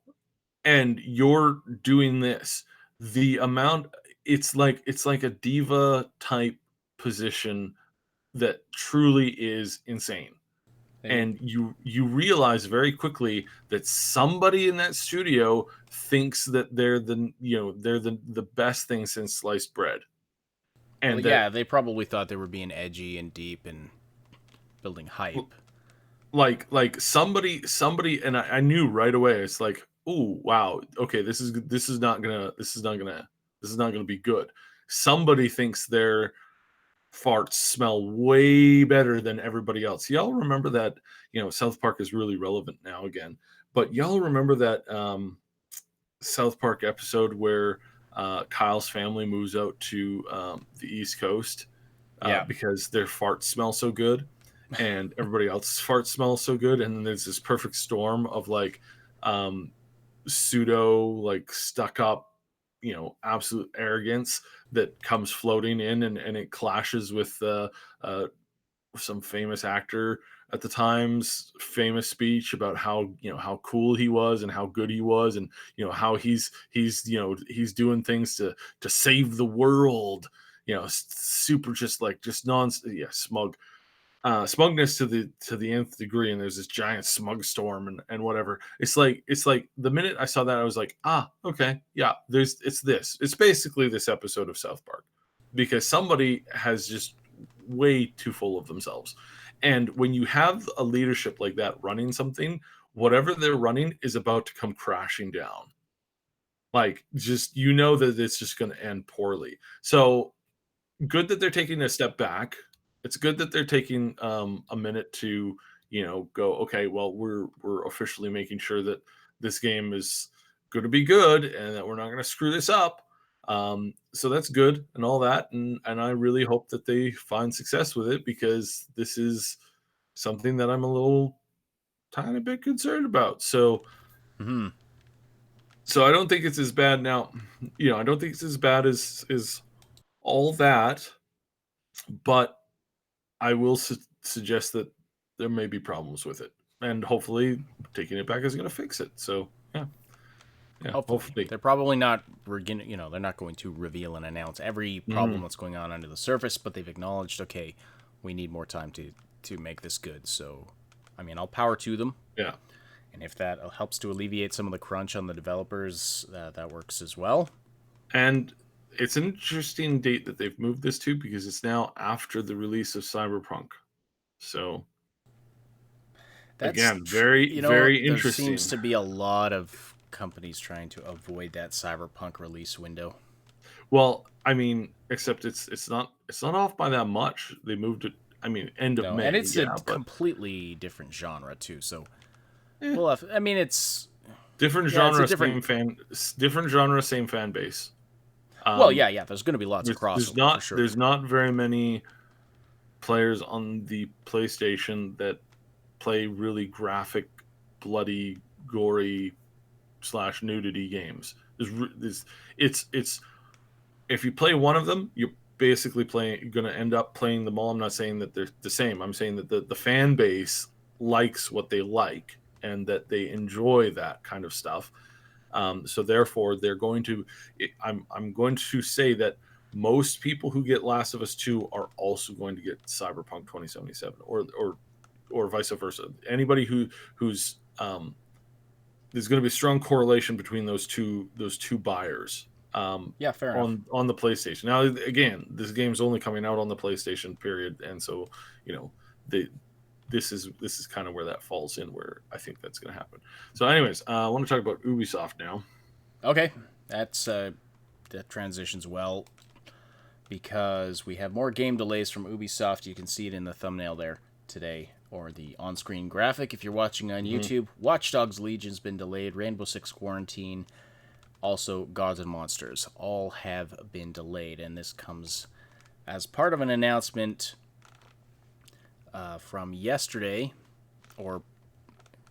and you're doing this. The amount, it's like a diva type position that truly is insane. And And you realize very quickly that somebody in that studio thinks that they're the best thing since sliced bread. well, And that, yeah, they probably thought they were being edgy and deep and building hype. like somebody, and I knew right away, it's like, oh wow, okay, this is not gonna be good. Somebody thinks their farts smell way better than everybody else. Y'all remember that, South Park is really relevant now again, but y'all remember that South Park episode where Kyle's family moves out to the East Coast Yeah. because their farts smell so good, and everybody else's farts smell so good, and then there's this perfect storm of like pseudo, like stuck up, absolute arrogance that comes floating in, and it clashes with some famous actor at the time's famous speech about how cool he was and how good he was, and how he's doing things to save the world, super just smug. Smugness to the nth degree, and there's this giant smug storm and whatever. It's like the minute I saw that, I was like, okay, yeah, it's basically this episode of South Park, because somebody has just way too full of themselves. And when you have a leadership like that running something, whatever they're running is about to come crashing down. Like, just that it's just going to end poorly. So good that they're taking a step back. It's good that they're taking a minute to go, okay, well, we're officially making sure that this game is going to be good and that we're not going to screw this up. So that's good and all that, and I really hope that they find success with it, because this is something that I'm a little tiny bit concerned about. So Mm-hmm. so I don't think it's as bad now. I don't think it's as bad as all that, but I will suggest that there may be problems with it, and hopefully taking it back is going to fix it. So yeah, hopefully. They're probably not. They're not going to reveal and announce every problem that's going on under the surface, but they've acknowledged, okay, we need more time to make this good. So, I mean, all power to them. Yeah. And if that helps to alleviate some of the crunch on the developers, that works as well. And it's an interesting date that they've moved this to, because it's now after the release of Cyberpunk. So again, very, very interesting. There seems to be a lot of companies trying to avoid that Cyberpunk release window. Well, I mean, except it's not off by that much. They moved it. I mean, end of May, and it's a completely different genre too. So, it's different genre, different genre, same fan base. There's going to be lots of crossover. For sure. There's not very many players on the PlayStation that play really graphic, bloody, gory / nudity games. It's if you play one of them, you're basically going to end up playing them all. I'm not saying that they're the same. I'm saying that the fan base likes what they like and that they enjoy that kind of stuff. So therefore, they're going to. I'm going to say that most people who get Last of Us 2 are also going to get Cyberpunk 2077, or vice versa. Anybody who's there's going to be a strong correlation between those two buyers. Fair enough. On the PlayStation. Now, again, this game's only coming out on the PlayStation, period, and so this is kind of where that falls in, where I think that's going to happen. So, anyways, I want to talk about Ubisoft now. Okay, that transitions well, because we have more game delays from Ubisoft. You can see it in the thumbnail there today, or the on-screen graphic if you're watching on YouTube. Watch Dogs Legion's been delayed. Rainbow Six Quarantine, also Gods and Monsters, all have been delayed, and this comes as part of an announcement from yesterday, or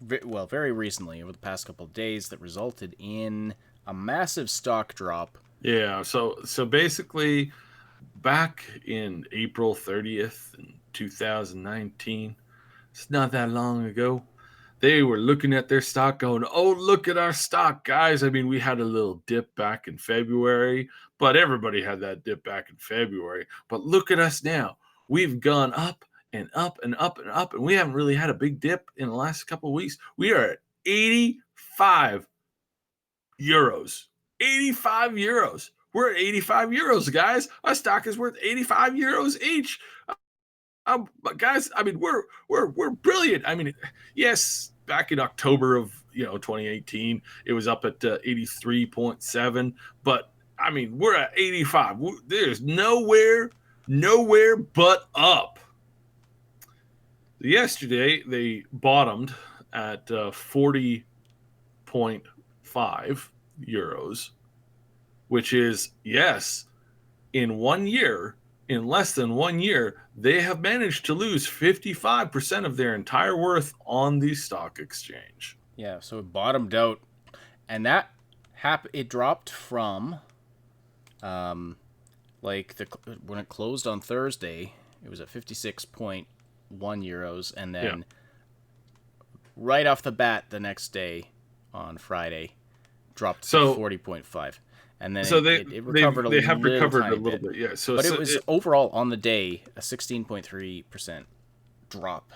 very recently, over the past couple of days, that resulted in a massive stock drop. Yeah, so basically, back in April 30th in 2019, it's not that long ago, they were looking at their stock going, oh, look at our stock, guys. I mean, we had a little dip back in February, but everybody had that dip back in February. But look at us now. We've gone up and up and up and up, and we haven't really had a big dip in the last couple of weeks. We are at 85 euros. 85 euros. We're at 85 euros, guys. Our stock is worth 85 euros each. But guys, I mean, we're brilliant. I mean, yes, back in October of 2018, it was up at 83.7. But I mean, we're at 85. There's nowhere but up. Yesterday, they bottomed at 40.5 euros, which is, yes, in less than 1 year, they have managed to lose 55% of their entire worth on the stock exchange. Yeah, so it bottomed out, and that it dropped from, when it closed on Thursday, it was at 56.1 euros, and then right off the bat the next day on Friday, dropped to 40.5. and then So it recovered a they have little recovered a tiny little bit. bit, yeah. So, But it was overall on the day a 16.3% drop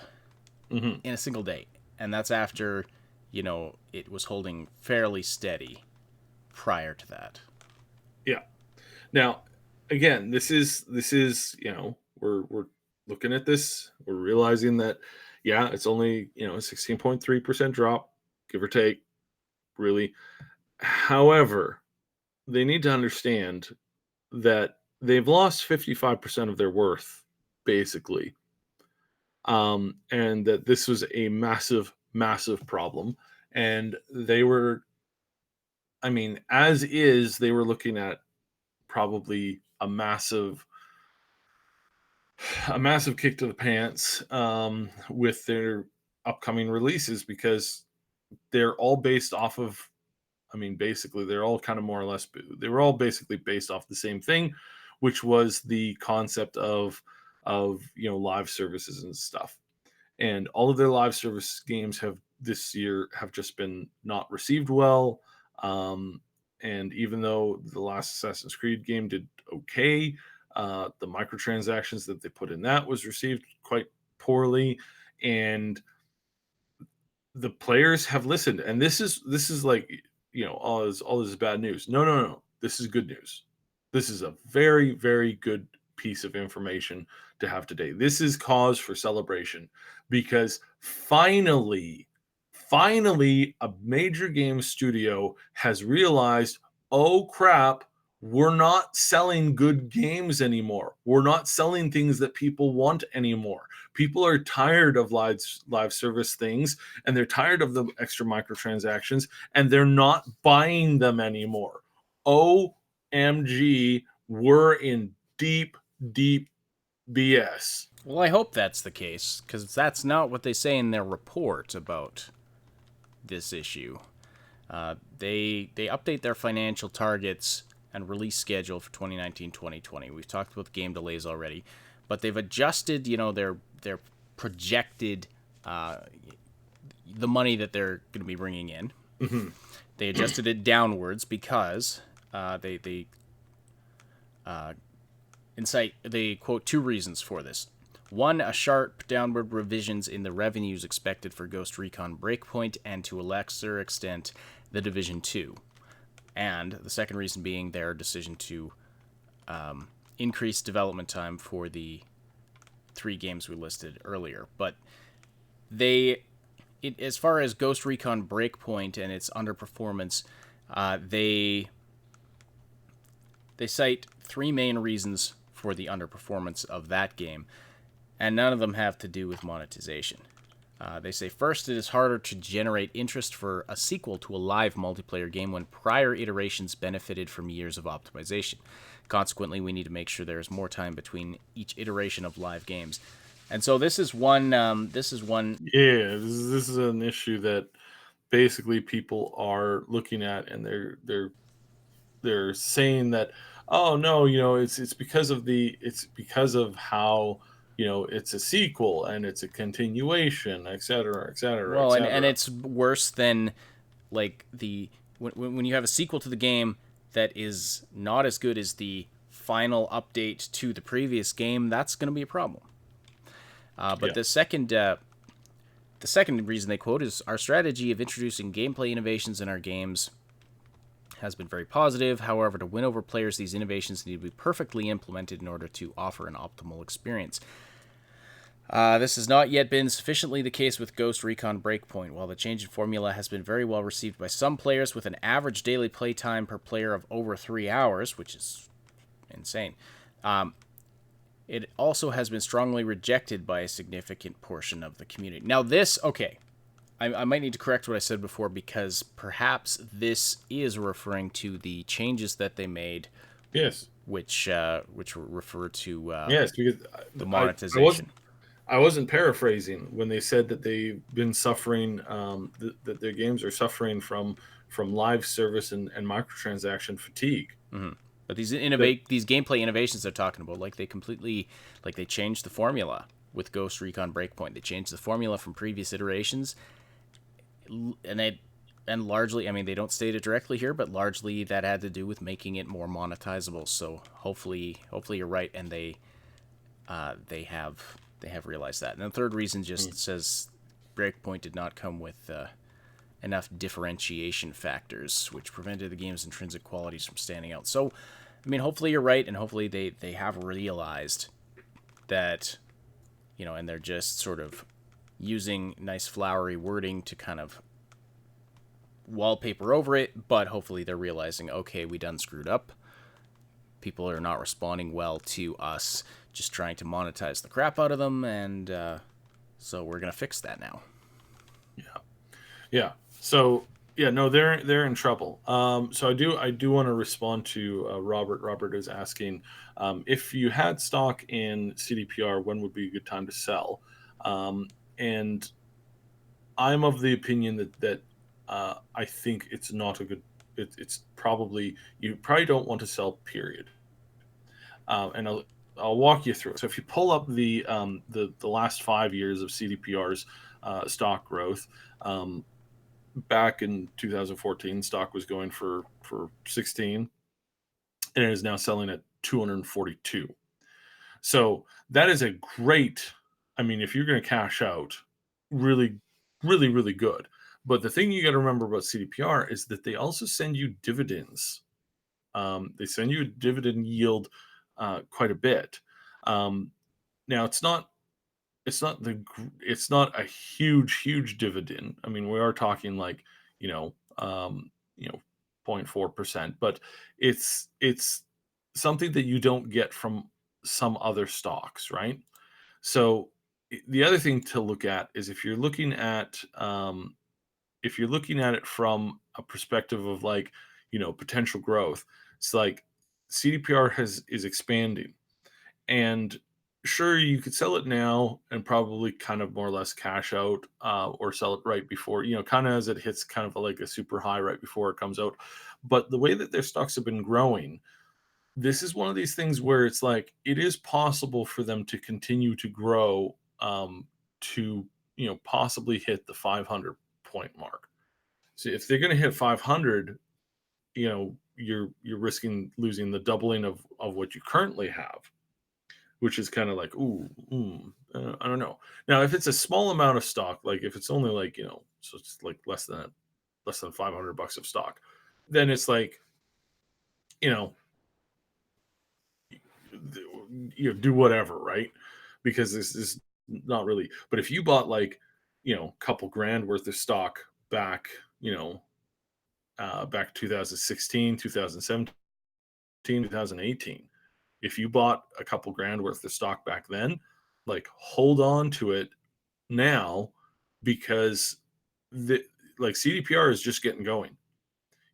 mhm. in a single day, and that's after, it was holding fairly steady prior to that. Yeah. Now, again, this is we're looking at this, we're realizing that it's only a 16.3% drop, give or take, really. However, they need to understand that they've lost 55% of their worth, basically, and that this was a massive, massive problem. And they were, I mean, as is, they were looking at probably a massive kick to the pants with their upcoming releases, because they're all based off of, I mean, basically they're all kind of more or less, they were all basically based off the same thing, which was the concept of live services and stuff. And all of their live service games have this year have just been not received well. um, and even though the last Assassin's Creed game did okay, the microtransactions that they put in that was received quite poorly. And the players have listened, and this is like, all this is bad news. No, no, no, this is good news. This is a very, very good piece of information to have today. This is cause for celebration, because finally a major game studio has realized, oh crap, we're not selling good games anymore, we're not selling things that people want anymore. People are tired of live service things, and they're tired of the extra microtransactions, and they're not buying them anymore. OMG, we're in deep, deep BS. Well, I hope that's the case, because that's not what they say in their report about this issue. They update their financial targets and release schedule for 2019-2020. We've talked about the game delays already, but they've adjusted, their projected the money that they're going to be bringing in. Mm-hmm. They adjusted it downwards because they quote two reasons for this. One, a sharp downward revisions in the revenues expected for Ghost Recon Breakpoint, and to a lesser extent, The Division 2. And the second reason being their decision to increase development time for the 3 games we listed earlier. But as far as Ghost Recon Breakpoint and its underperformance, they cite 3 main reasons for the underperformance of that game, and none of them have to do with monetization. They say, first, it is harder to generate interest for a sequel to a live multiplayer game when prior iterations benefited from years of optimization. Consequently, we need to make sure there is more time between each iteration of live games. And so this is one. Yeah, this is an issue that basically people are looking at, and they're saying that, oh no, it's because of how, it's a sequel and it's a continuation, etc., etc., Well, and etc. it's worse than like when you have a sequel to the game that is not as good as the final update to the previous game. That's going to be a problem. But the second reason they quote is, our strategy of introducing gameplay innovations in our games has been very positive. However, to win over players, these innovations need to be perfectly implemented in order to offer an optimal experience. This has not yet been sufficiently the case with Ghost Recon Breakpoint. While the change in formula has been very well received by some players, with an average daily playtime per player of over 3 hours, which is insane, it also has been strongly rejected by a significant portion of the community. Now this, okay, I might need to correct what I said before, because perhaps this is referring to the changes that they made. Yes. Which refer to Yes, because the monetization. I wasn't paraphrasing when they said that they've been suffering, that their games are suffering from live service and microtransaction fatigue. Mm-hmm. But these gameplay innovations they're talking about, they changed the formula with Ghost Recon Breakpoint. They changed the formula from previous iterations, and And largely, I mean, they don't state it directly here, but largely that had to do with making it more monetizable. So hopefully you're right, and they have realized that. And the third reason just says Breakpoint did not come with enough differentiation factors, which prevented the game's intrinsic qualities from standing out. So, I mean, hopefully you're right, and hopefully they have realized that, and they're just sort of using nice flowery wording to kind of wallpaper over it, but hopefully they're realizing, okay, we done screwed up. People are not responding well to us just trying to monetize the crap out of them, and so we're gonna fix that now. Yeah. So yeah, no, they're in trouble. So I do want to respond to Robert. Robert is asking if you had stock in CDPR, when would be a good time to sell? And I'm of the opinion that I think it's not a good. It's probably you probably don't want to sell. Period. And I'll walk you through it. So if you pull up the last 5 years of CDPR's stock growth, back in 2014, stock was going for 16, and it is now selling at 242. So that is a great. I mean, if you're going to cash out, really, really, really good. But the thing you got to remember about CDPR is that they also send you dividends. They send you a dividend yield quite a bit. Um, Now it's not a huge dividend. I mean, we are talking like you know you know 0.4%, but it's something that you don't get from some other stocks, right? So the other thing to look at is if you're looking at it from a perspective of like potential growth. It's like CDPR is expanding, and sure, you could sell it now and probably kind of more or less cash out, or sell it right before, kind of as it hits kind of like a super high right before it comes out. But the way that their stocks have been growing, this is one of these things where it's like it is possible for them to continue to grow, to possibly hit the 500 point mark. So if they're going to hit 500, you're risking losing the doubling of what you currently have, which is kind of like, ooh, I don't know. Now, if it's a small amount of stock, like if it's only like, so it's like less than $500 of stock, then it's like, you know, do whatever, right? Because this is not really. But if you bought like, a couple grand worth of stock back, back 2016, 2017, 2018, if you bought a couple grand worth of stock back then, like hold on to it now, because the like CDPR is just getting going.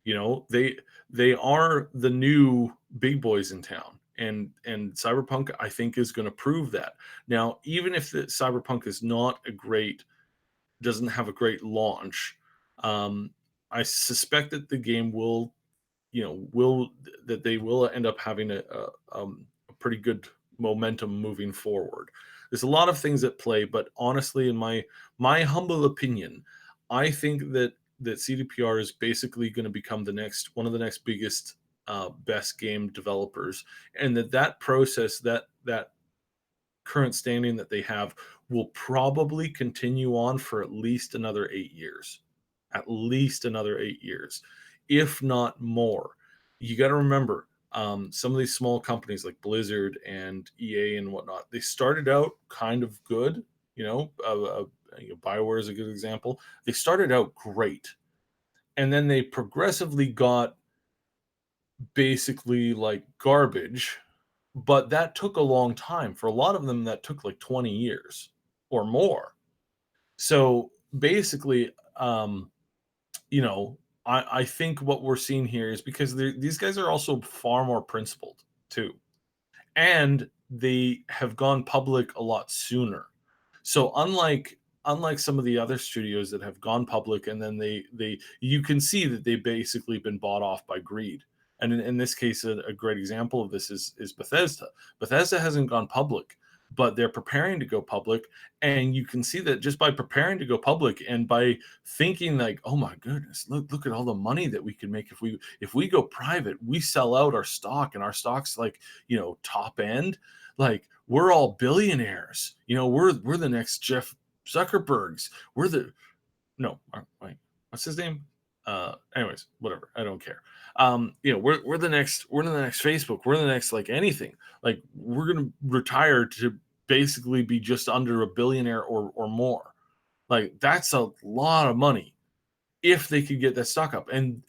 They are the new big boys in town, and Cyberpunk I think is going to prove that. Now, even if the Cyberpunk is not a great doesn't have a great launch, I suspect that the game will will that they will end up having a pretty good momentum moving forward. There's a lot of things at play, but honestly, in my humble opinion, I think that CDPR is basically going to become one of the next biggest, best game developers, and that process, that current standing that they have, will probably continue on for at least another 8 years. At least another 8 years, if not more. You got to remember, some of these small companies like Blizzard and EA and whatnot, they started out kind of good. BioWare is a good example. They started out great, and then they progressively got basically like garbage, but that took a long time. For a lot of them, that took like 20 years or more. So basically, you know, I think what we're seeing here is because these guys are also far more principled too, and they have gone public a lot sooner. So unlike some of the other studios that have gone public and then they you can see that they've basically been bought off by greed. And in this case, a great example of this is Bethesda. Bethesda hasn't gone public, but they're preparing to go public. And you can see that just by preparing to go public and by thinking like, oh my goodness, look at all the money that we can make if we go private, we sell out our stock, and our stock's like, top end, like we're all billionaires. We're the next Jeff Zuckerbergs. We're the no, wait, what's his name? Anyways, whatever. I don't care. We're the next Facebook. We're the next like anything. Like we're gonna retire to basically be just under a billionaire or more. Like that's a lot of money if they could get that stock up. And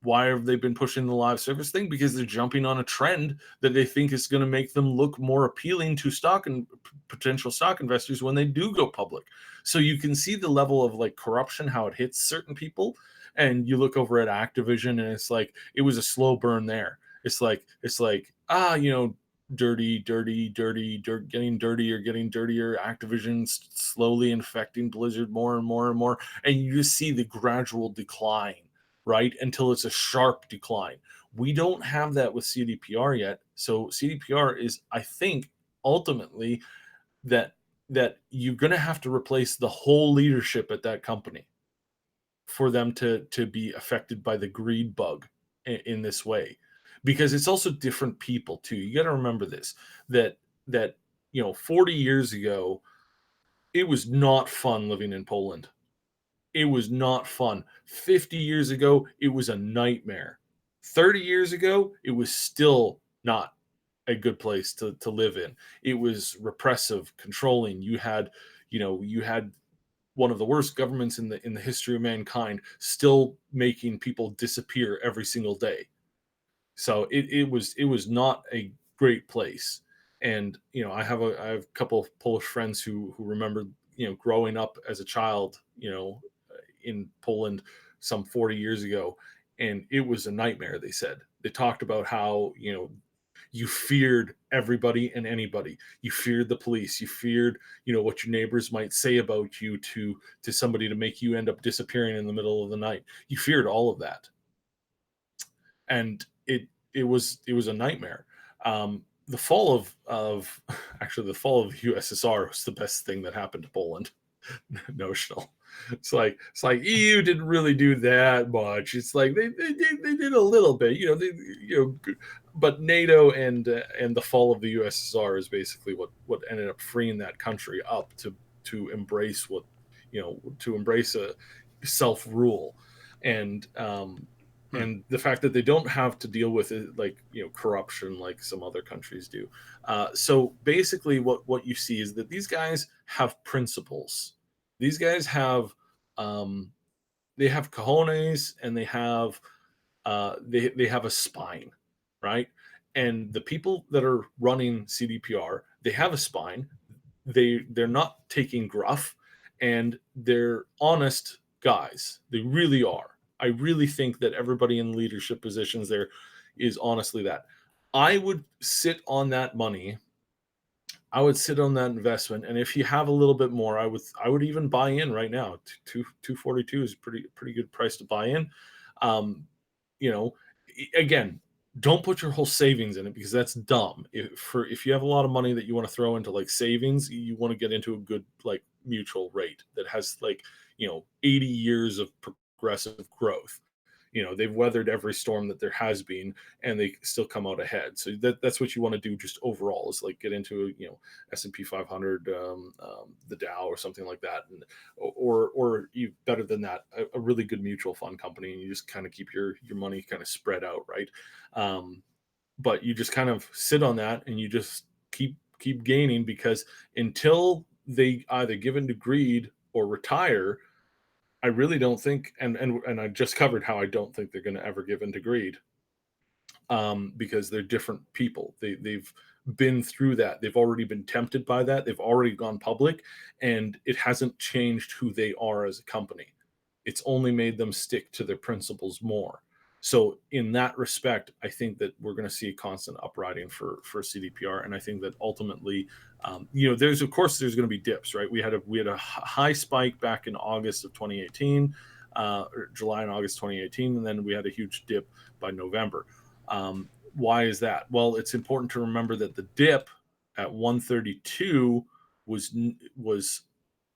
why have they been pushing the live service thing? Because they're jumping on a trend that they think is going to make them look more appealing to stock and potential stock investors when they do go public. So you can see the level of like corruption, how it hits certain people. And you look over at Activision, and it's like it was a slow burn there. It's like dirty, getting dirtier. Activision slowly infecting Blizzard more and more and more, and you just see the gradual decline, right? Until it's a sharp decline. We don't have that with CDPR yet. So CDPR is, I think, ultimately that you're going to have to replace the whole leadership at that company for them to be affected by the greed bug in this way, because it's also different people too. You got to remember this, that 40 years ago it was not fun living in Poland. It was not fun. 50 years ago it was a nightmare. 30 years ago it was still not a good place to live in. It was repressive, controlling. You had one of the worst governments in the history of mankind still making people disappear every single day. So it was not a great place. And I have a couple of Polish friends who remember growing up as a child in Poland some 40 years ago, and it was a nightmare. They said, they talked about how you feared everybody and anybody. You feared the police. You feared, what your neighbors might say about you to somebody to make you end up disappearing in the middle of the night. You feared all of that, and it was a nightmare. The fall of actually the fall of the USSR was the best thing that happened to Poland. Notional. It's like EU didn't really do that much. It's like they did a little bit, but NATO and the fall of the USSR is basically what ended up freeing that country up to embrace a self rule, and and the fact that they don't have to deal with it like corruption like some other countries do. So basically, what you see is that these guys have principles. These guys have they have cojones, and they have they have a spine, right? And the people that are running CDPR, they have a spine. They're not taking gruff, and they're honest guys. They really are. I really think that everybody in leadership positions there is honestly that. I would sit on that money. I would sit on that investment, and if you have a little bit more, I would even buy in right now. 242 is pretty good price to buy in. Um, again, don't put your whole savings in it, because that's dumb. If you have a lot of money that you want to throw into like savings, you want to get into a good like mutual rate that has like 80 years of progressive growth. They've weathered every storm that there has been, and they still come out ahead. So that's what you want to do just overall, is like get into S&P 500, the Dow or something like that, and or you better than that, a really good mutual fund company, and you just kind of keep your money kind of spread out, right? But you just kind of sit on that, and you just keep gaining, because until they either give in to greed or retire, I really don't think, and I just covered how I don't think they're going to ever give in to greed, because they're different people. They've been through that. They've already been tempted by that. They've already gone public, and it hasn't changed who they are as a company. It's only made them stick to their principles more. So in that respect, I think that we're going to see a constant upriding for CDPR, and I think that ultimately, there's going to be dips, right? We had a high spike back in August of 2018, or July and August 2018, and then we had a huge dip by November. Why is that? Well, it's important to remember that the dip at 132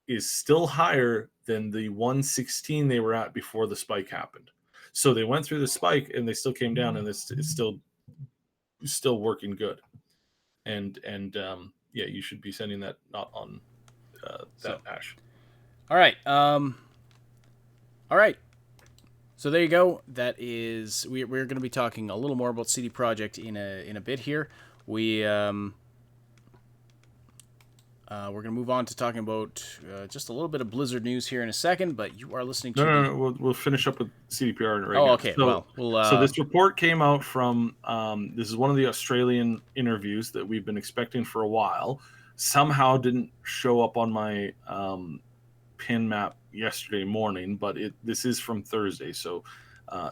is still higher than the 116 they were at before the spike happened. So they went through the spike and they still came down, and it's still working good. And yeah, you should be sending that not on that Ash. All right. All right. So there you go. That is we're going to be talking a little more about CD Projekt in a bit here. We're going to move on to talking about just a little bit of Blizzard news here in a second, but you are listening to No. We'll finish up with CDPR right now. Oh, okay. So this report came out from this is one of the Australian interviews that we've been expecting for a while. Somehow didn't show up on my pin map yesterday morning, but this is from Thursday, so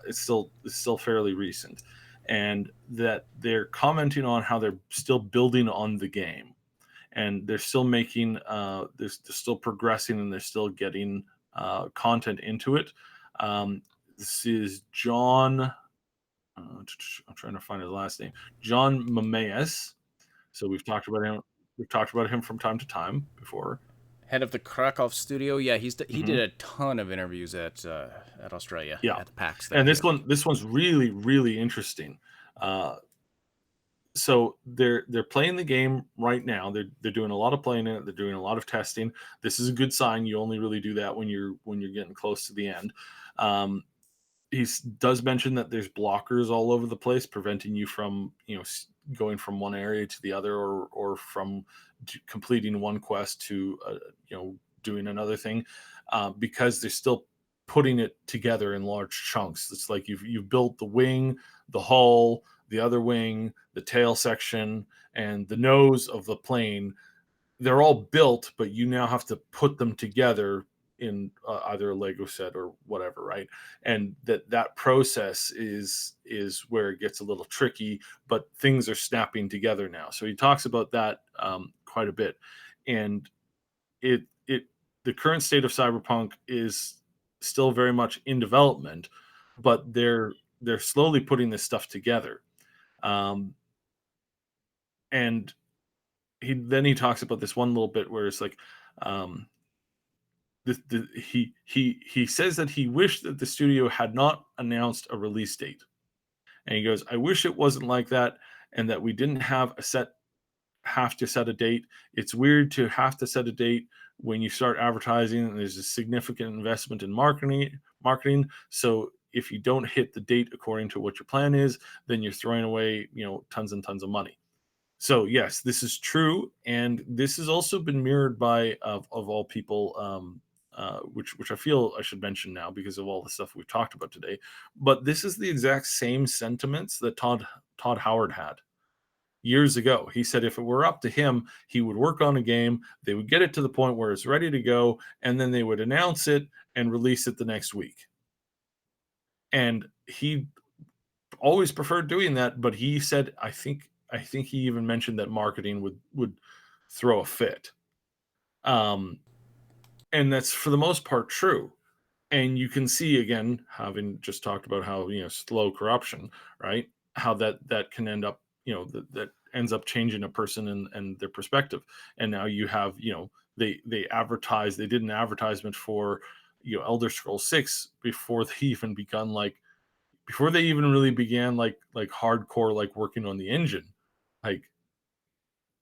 it's still fairly recent, and that they're commenting on how they're still building on the game, and they're still making they're still progressing, and they're still getting content into it. This is John. I'm trying to find his last name. John Mamaeus. So we've talked about him. We've talked about him from time to time before. Head of the Krakow studio. Yeah, he did a ton of interviews at Australia. Yeah, at the PAX. And this one's really, really interesting. So they're playing the game right now. They're doing a lot of playing it. They're doing a lot of testing. This is a good sign. You only really do that when you're getting close to the end. He does mention that there's blockers all over the place, preventing you from going from one area to the other, or from completing one quest to doing another thing, because they're still putting it together in large chunks. It's like you've built the wing, the hull, the other wing, the tail section, and the nose of the plane. They're all built, but you now have to put them together in either a Lego set or whatever, right? And that process is where it gets a little tricky, but things are snapping together now. So he talks about that quite a bit, and the current state of Cyberpunk is still very much in development, but they're slowly putting this stuff together. And he talks about this one little bit where it's like, he says that he wished that the studio had not announced a release date, and he goes, "I wish it wasn't like that, and that we didn't have to set a date. It's weird to have to set a date when you start advertising, and there's a significant investment in marketing. So if you don't hit the date according to what your plan is, then you're throwing away tons and tons of money." So yes, this is true, and this has also been mirrored by of all people, which I feel I should mention now because of all the stuff we've talked about today. But this is the exact same sentiments that Todd Howard had years ago. He said if it were up to him, he would work on a game, they would get it to the point where it's ready to go, and then they would announce it and release it the next week. And he always preferred doing that, but he said, I think he even mentioned that marketing would throw a fit. And that's for the most part true. And you can see, again, having just talked about how slow corruption, right? How that can end up, that ends up changing a person and their perspective. And now you have, they did an advertisement for Elder Scrolls 6 before they even really began like hardcore like working on the engine. Like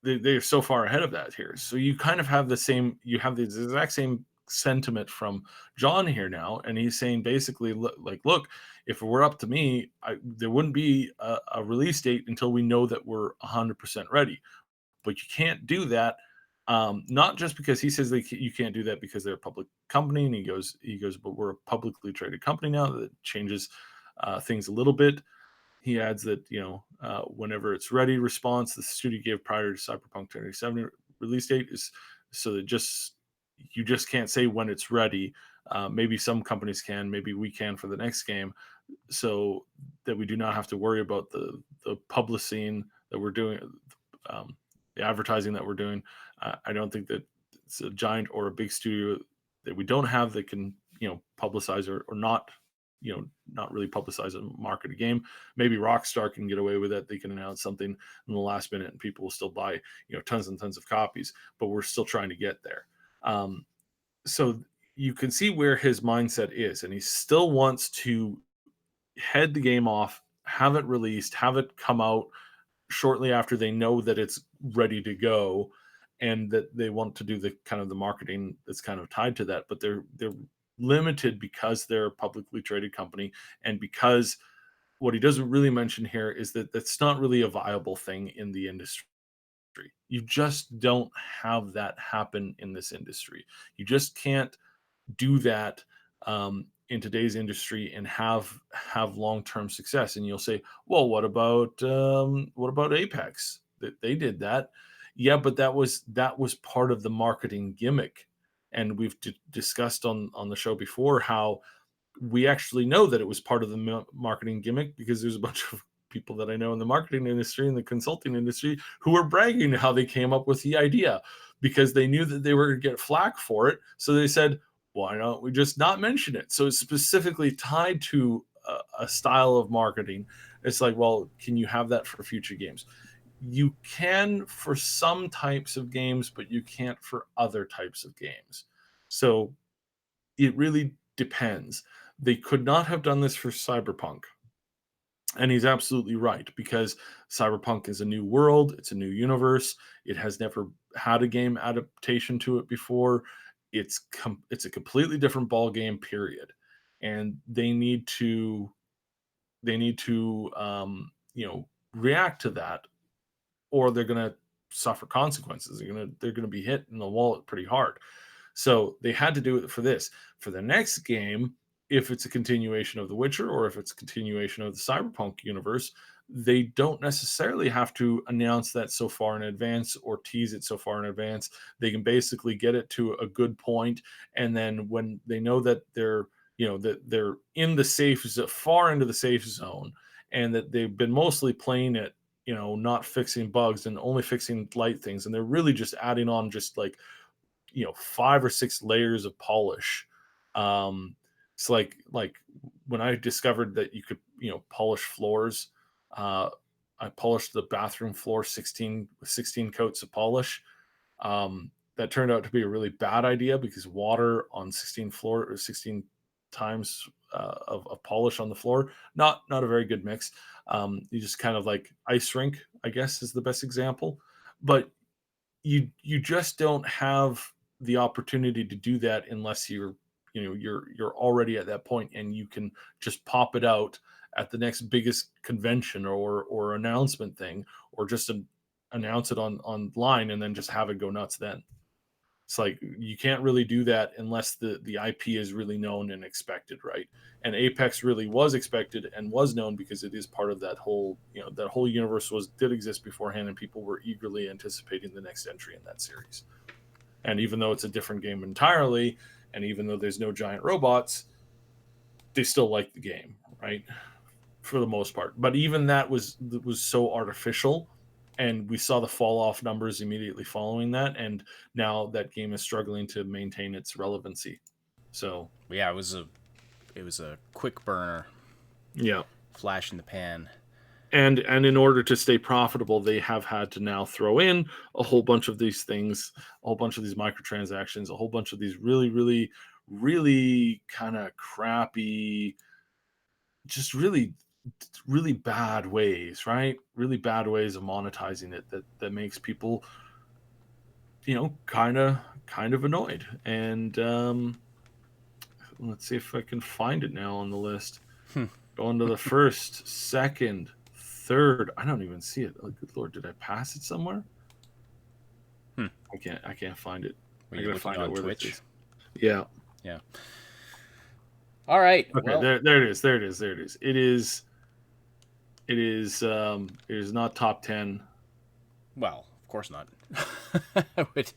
they're so far ahead of that here. So you kind of have the exact same sentiment from John here now, and he's saying basically, look, if it were up to me, there wouldn't be a release date until we know that we're 100% ready. But you can't do that, not just because he says you can't do that because they're a public company, and he goes, but we're a publicly traded company now. That changes things a little bit. He adds that whenever it's ready response the studio gave prior to Cyberpunk 2077 release date is so that you just can't say when it's ready. Maybe some companies can, maybe we can for the next game, so that we do not have to worry about the publishing that we're doing, the advertising that we're doing. I don't think that it's a giant or a big studio that we don't have that can publicize or not not really publicize and market a game. Maybe Rockstar can get away with it. They can announce something in the last minute and people will still buy, tons and tons of copies, but we're still trying to get there. So you can see where his mindset is, and he still wants to head the game off, have it released, have it come out shortly after they know that it's ready to go, and that they want to do the kind of the marketing that's kind of tied to that. But they're limited because they're a publicly traded company, and because what he doesn't really mention here is that that's not really a viable thing in the industry. You just don't have that happen in this industry. You just can't do that in today's industry and have long-term success. And you'll say, well, what about Apex? They did that. Yeah, but that was part of the marketing gimmick. And we've discussed on the show before how we actually know that it was part of the marketing gimmick, because there's a bunch of people that I know in the marketing industry and the consulting industry who were bragging how they came up with the idea, because they knew that they were going to get flack for it. So they said, why don't we just not mention it? So it's specifically tied to a style of marketing. It's like, well, can you have that for future games? You can for some types of games, but you can't for other types of games. So it really depends. They could not have done this for Cyberpunk. And he's absolutely right, because Cyberpunk is a new world. It's a new universe. It has never had a game adaptation to it before. It's a completely different ball game, period. And they need to react to that, or they're going to suffer consequences. They're going to be hit in the wallet pretty hard. So they had to do it for this. For the next game, if it's a continuation of The Witcher, or if it's a continuation of the Cyberpunk universe, they don't necessarily have to announce that so far in advance or tease it so far in advance. They can basically get it to a good point, and then when they know that they're in the far into the safe zone, and that they've been mostly playing it, not fixing bugs and only fixing light things, and they're really just adding on just like 5 or 6 layers of polish. It's like when I discovered that you could polish floors. I polished the bathroom floor 16 coats of polish. That turned out to be a really bad idea, because water on 16 times of polish on the floor, not a very good mix. You just kind of like ice rink, I guess, is the best example. But you just don't have the opportunity to do that unless you're already at that point, and you can just pop it out at the next biggest convention or announcement thing, or just announce it online and then just have it go nuts then. It's like you can't really do that unless the IP is really known and expected, right? And Apex really was expected and was known, because it is part of that whole that whole universe did exist beforehand, and people were eagerly anticipating the next entry in that series. And even though it's a different game entirely, and even though there's no giant robots, they still like the game, right? For the most part. But even that was so artificial, and we saw the fall off numbers immediately following that, and now that game is struggling to maintain its relevancy. So yeah, it was a quick burner. Yeah. Flash in the pan. And in order to stay profitable, they have had to now throw in a whole bunch of these things, a whole bunch of these microtransactions, a whole bunch of these really, really, really kind of crappy, just really, really bad ways, right? Really bad ways of monetizing it that makes people, kind of annoyed. And let's see if I can find it now on the list. Going to the first, second, third. I don't even see it. Oh, good Lord, did I pass it somewhere? I can't find it. Were you looking on Twitch? Yeah. Yeah. All right. Okay, well, there it is. It is not top 10. Well, of course not. It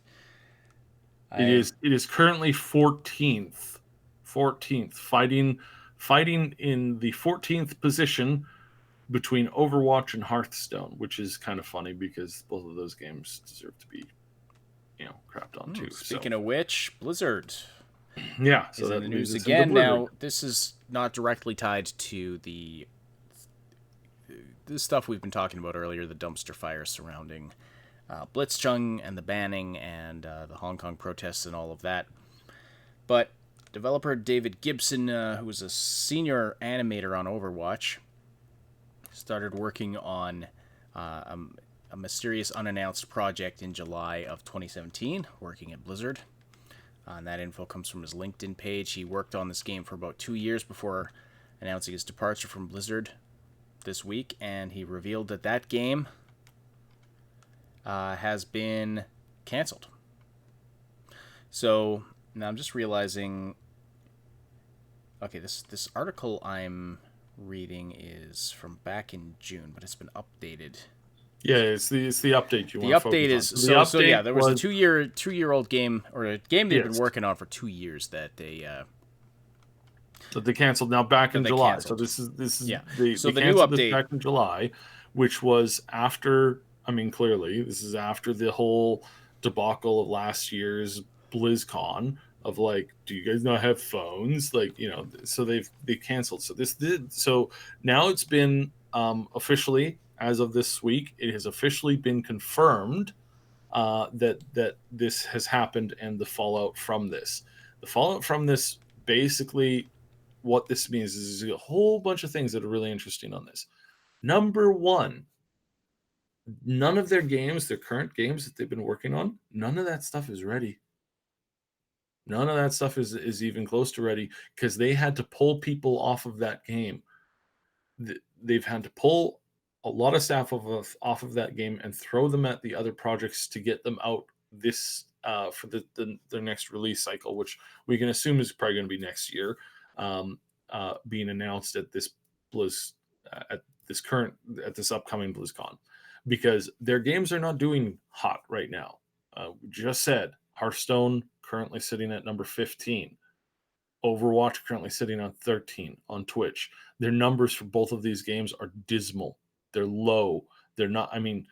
is currently 14th. 14th, fighting in the 14th position between Overwatch and Hearthstone, which is kind of funny because both of those games deserve to be, crapped on too. Speaking of which, Blizzard Yeah, so is in that the leads news us into again. Blizzard. Now, this is not directly tied to the stuff we've been talking about earlier, the dumpster fire surrounding Blitzchung and the banning and the Hong Kong protests and all of that. But developer David Gibson, who was a senior animator on Overwatch, started working on a mysterious unannounced project in July of 2017, working at Blizzard. And that info comes from his LinkedIn page. He worked on this game for about 2 years before announcing his departure from Blizzard this week, and he revealed that that game has been canceled. So now I'm just realizing, okay, this article I'm reading is from back in June, but it's been updated. Yeah, it's the update you The want to focus update on. is So the update so yeah, there was a was 2 year old game, or a game they've been yes, working on for 2 years that they that they canceled now back in they July. canceled. So this is Yeah. So they the new canceled this update, back in July, which was after. I mean, clearly this is after the whole debacle of last year's BlizzCon of like, do you guys not have phones? Like, so they canceled. So this did so now it's been officially as of this week, it has officially been confirmed that this has happened and the fallout from this. The fallout from this basically what this means is a whole bunch of things that are really interesting on this. Number one, none of their games, their current games that they've been working on, none of that stuff is ready. None of that stuff is even close to ready because they had to pull people off of that game. They've had to pull a lot of staff off of that game and throw them at the other projects to get them out this for their next release cycle, which we can assume is probably going to be next year, being announced at this Blizz at this upcoming BlizzCon, because their games are not doing hot right now. We just said Hearthstone currently sitting at number 15. Overwatch currently sitting on 13 on Twitch. Their numbers for both of these games are dismal. They're low. They're not. I mean,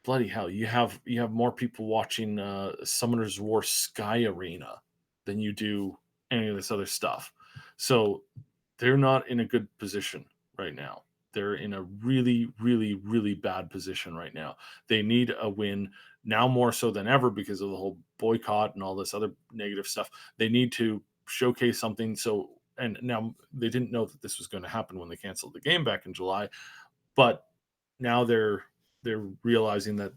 bloody hell! You have more people watching Summoner's War Sky Arena than you do any of this other stuff. So they're not in a good position right now. They're in a really, really, really bad position right now. They need a win now more so than ever because of the whole boycott and all this other negative stuff. They need to showcase something. So, and now they didn't know that this was going to happen when they canceled the game back in July, but now they're realizing that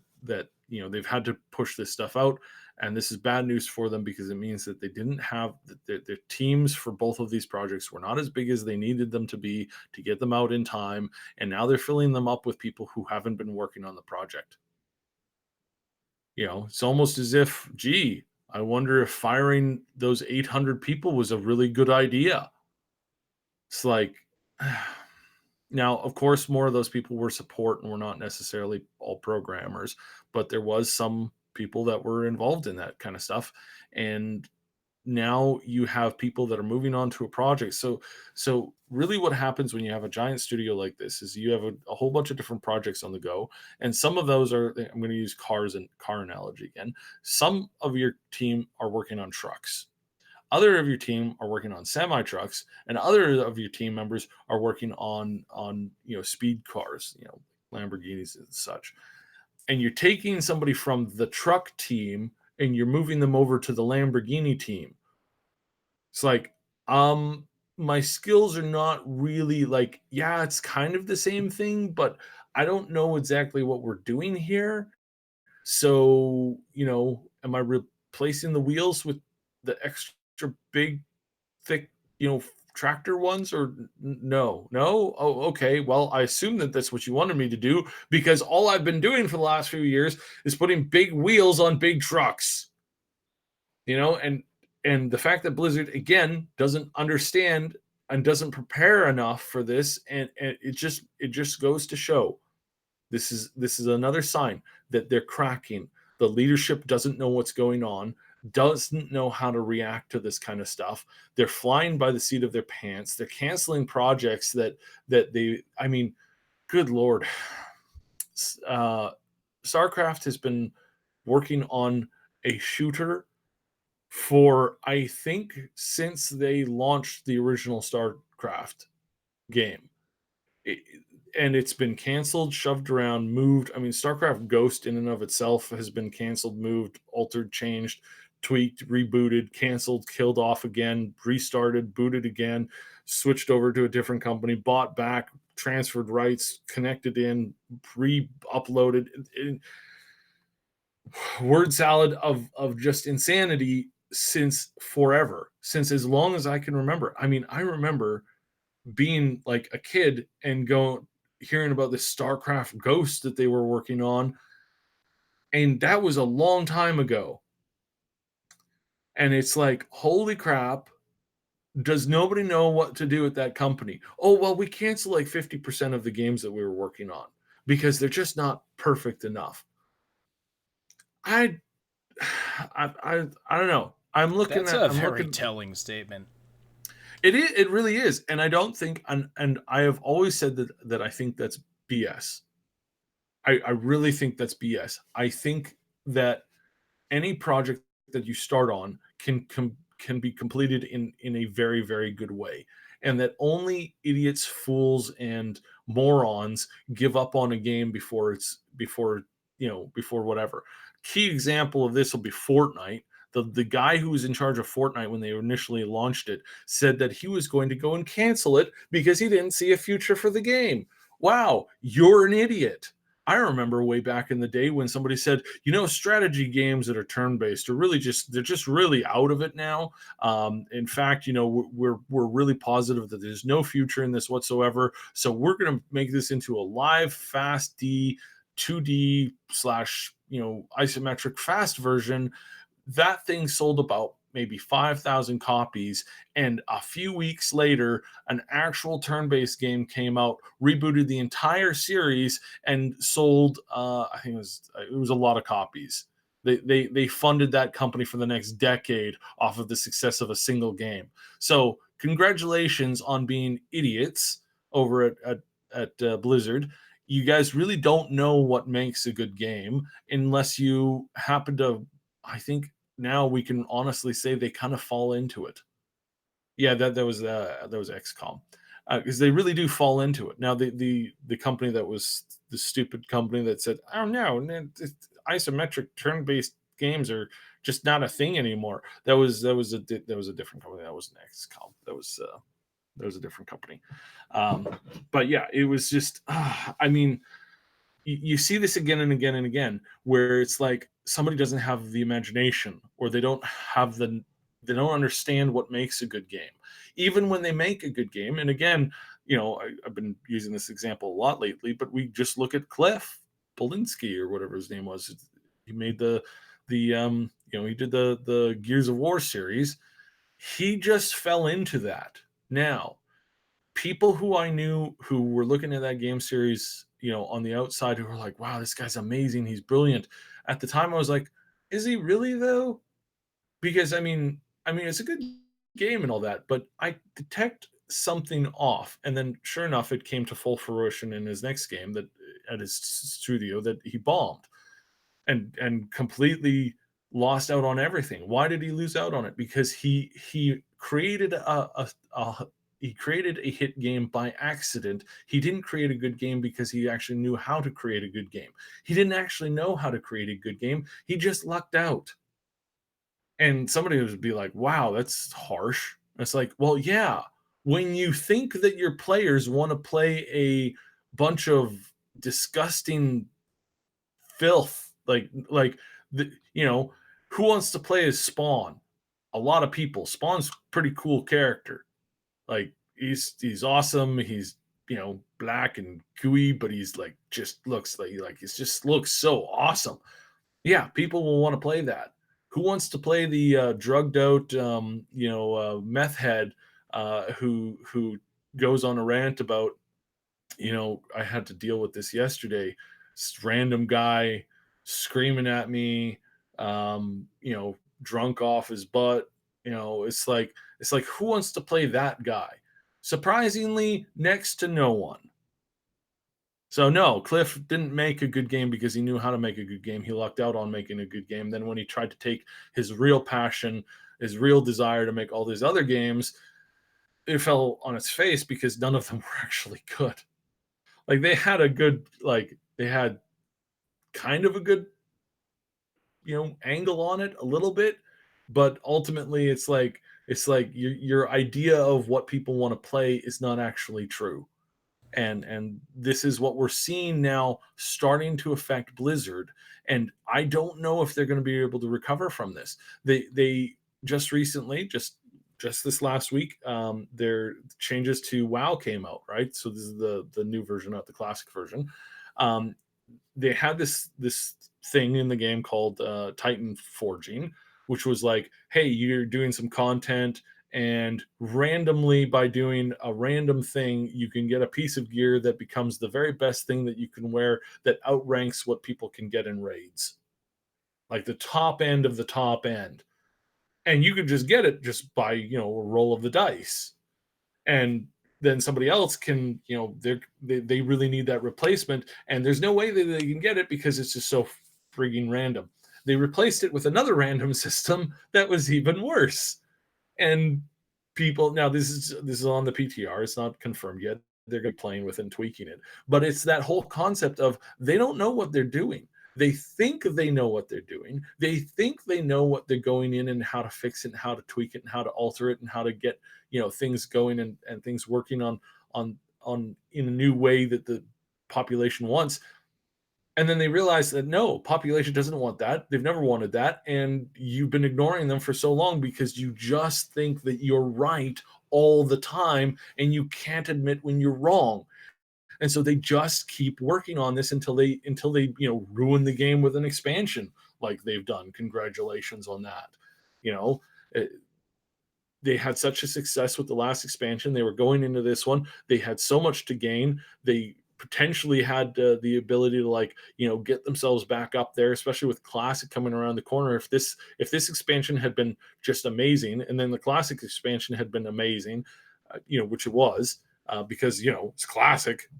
they've had to push this stuff out, and this is bad news for them because it means that they didn't have their teams for both of these projects were not as big as they needed them to be to get them out in time, and now they're filling them up with people who haven't been working on the project. It's almost as if, gee, I wonder if firing those 800 people was a really good idea. It's like now, of course, more of those people were support and were not necessarily all programmers, but there was some people that were involved in that kind of stuff. And now you have people that are moving on to a project. So really what happens when you have a giant studio like this is you have a whole bunch of different projects on the go. And some of those are, I'm going to use cars and car analogy again. Some of your team are working on trucks. Other of your team are working on semi trucks, and other of your team members are working on speed cars, Lamborghinis and such. And you're taking somebody from the truck team and you're moving them over to the Lamborghini team. It's like, my skills are not really like, yeah, it's kind of the same thing, but I don't know exactly what we're doing here. So, am I replacing the wheels with the extra big, thick, tractor ones or no? No? Oh, okay. Well, I assume that that's what you wanted me to do because all I've been doing for the last few years is putting big wheels on big trucks. And the fact that Blizzard again doesn't understand and doesn't prepare enough for this, and it just goes to show this is another sign that they're cracking. The leadership doesn't know what's going on, doesn't know how to react to this kind of stuff. They're flying by the seat of their pants. They're canceling projects that they. I mean, good lord, StarCraft has been working on a shooter for, I think, since they launched the original StarCraft game. It, and it's been canceled, shoved around, moved. I mean, StarCraft Ghost in and of itself has been canceled, moved, altered, changed, tweaked, rebooted, canceled, killed off again, restarted, booted again, switched over to a different company, bought back, transferred rights, connected in, re-uploaded. Word salad of just insanity since forever, since as long as I can remember. I mean, I remember being like a kid and hearing about the StarCraft Ghost that they were working on, and that was a long time ago. And it's like, holy crap, does nobody know what to do at that company? Oh, well, we cancel like 50% of the games that we were working on because they're just not perfect enough. I I don't know. That's a very telling statement. It is. It really is, and I don't think, and I have always said that I think that's BS. I really think that's BS. I think that any project that you start on can be completed in a very very good way, and that only idiots, fools, and morons give up on a game before whatever. Key example of this will be Fortnite. The guy who was in charge of Fortnite when they initially launched it said that he was going to go and cancel it because he didn't see a future for the game. Wow, you're an idiot. I remember way back in the day when somebody said, strategy games that are turn-based are they're just really out of it now. In fact, we're really positive that there's no future in this whatsoever. So we're going to make this into a live, fast D, 2D slash, isometric fast version. That thing sold about maybe 5,000 copies, and a few weeks later an actual turn-based game came out, rebooted the entire series, and sold I think it was a lot of copies. They funded that company for the next decade off of the success of a single game. So congratulations on being idiots over at Blizzard. You guys really don't know what makes a good game unless you happen to, I think now we can honestly say they kind of fall into it. Yeah, that was XCOM, because they really do fall into it. Now the company that was the stupid company that said, "Oh no, isometric turn-based games are just not a thing anymore." That was a different company. That wasn't XCOM. That was a different company. But yeah, it was just. I mean, you see this again and again and again, where it's like somebody doesn't have the imagination, or they don't understand what makes a good game, even when they make a good game. And again, I've been using this example a lot lately, but we just look at Cliff Polinsky or whatever his name was. He made he did the Gears of War series. He just fell into that. Now, people who I knew who were looking at that game series, on the outside, who were like, wow, this guy's amazing, he's brilliant. At the time I was like, is he really though? Because I mean it's a good game and all that, but I detect something off. And then sure enough, it came to full fruition in his next game, that at his studio, that he bombed and completely lost out on everything. Why did he lose out on it? Because he created he created a hit game by accident. He didn't create a good game because he actually knew how to create a good game. He didn't actually know how to create a good game. He just lucked out. And somebody would be like, wow, that's harsh. It's like, well, yeah, when you think that your players want to play a bunch of disgusting filth, who wants to play as Spawn? A lot of people. Spawn's pretty cool character. Like, he's awesome. He's black and gooey, but he's like just looks like it just looks so awesome. Yeah, people will want to play that. Who wants to play the drugged out, meth head who goes on a rant about, I had to deal with this yesterday. This random guy screaming at me, drunk off his butt. It's like who wants to play that guy? Surprisingly, next to no one. So no, Cliff didn't make a good game because he knew how to make a good game. He lucked out on making a good game. Then when he tried to take his real passion, his real desire to make all these other games, it fell on its face because none of them were actually good. Like they had a good, like they had kind of a good, angle on it a little bit, but ultimately it's like your idea of what people want to play is not actually true. And this is what we're seeing now starting to affect Blizzard, and I don't know if they're going to be able to recover from this. They just recently, just this last week, their changes to WoW came out, right? So this is the new version, not the classic version. They had this thing in the game called Titan Forging, which was like, hey, you're doing some content, and randomly, by doing a random thing, you can get a piece of gear that becomes the very best thing that you can wear, that outranks what people can get in raids, like the top end of the top end. And you could just get it just by a roll of the dice. And then somebody else can, they really need that replacement, and there's no way that they can get it because it's just so frigging random. They replaced it with another random system that was even worse. And people, now this is on the PTR, it's not confirmed yet, they're going to be playing with and tweaking it, but it's that whole concept of they don't know what they're doing. They think they know what they're doing. They think they know what they're going in and how to fix it and how to tweak it and how to alter it and how to get things going and things working on in a new way that the population wants. And then they realize that no, population doesn't want that. They've never wanted that. And you've been ignoring them for so long because you just think that you're right all the time and you can't admit when you're wrong. And so they just keep working on this until they ruin the game with an expansion like they've done. Congratulations on that. You know, they had such a success with the last expansion. They were going into this one. They had so much to gain. They potentially had the ability to get themselves back up there, especially with classic coming around the corner. If this expansion had been just amazing, and then the classic expansion had been amazing, which it was, because it's classic.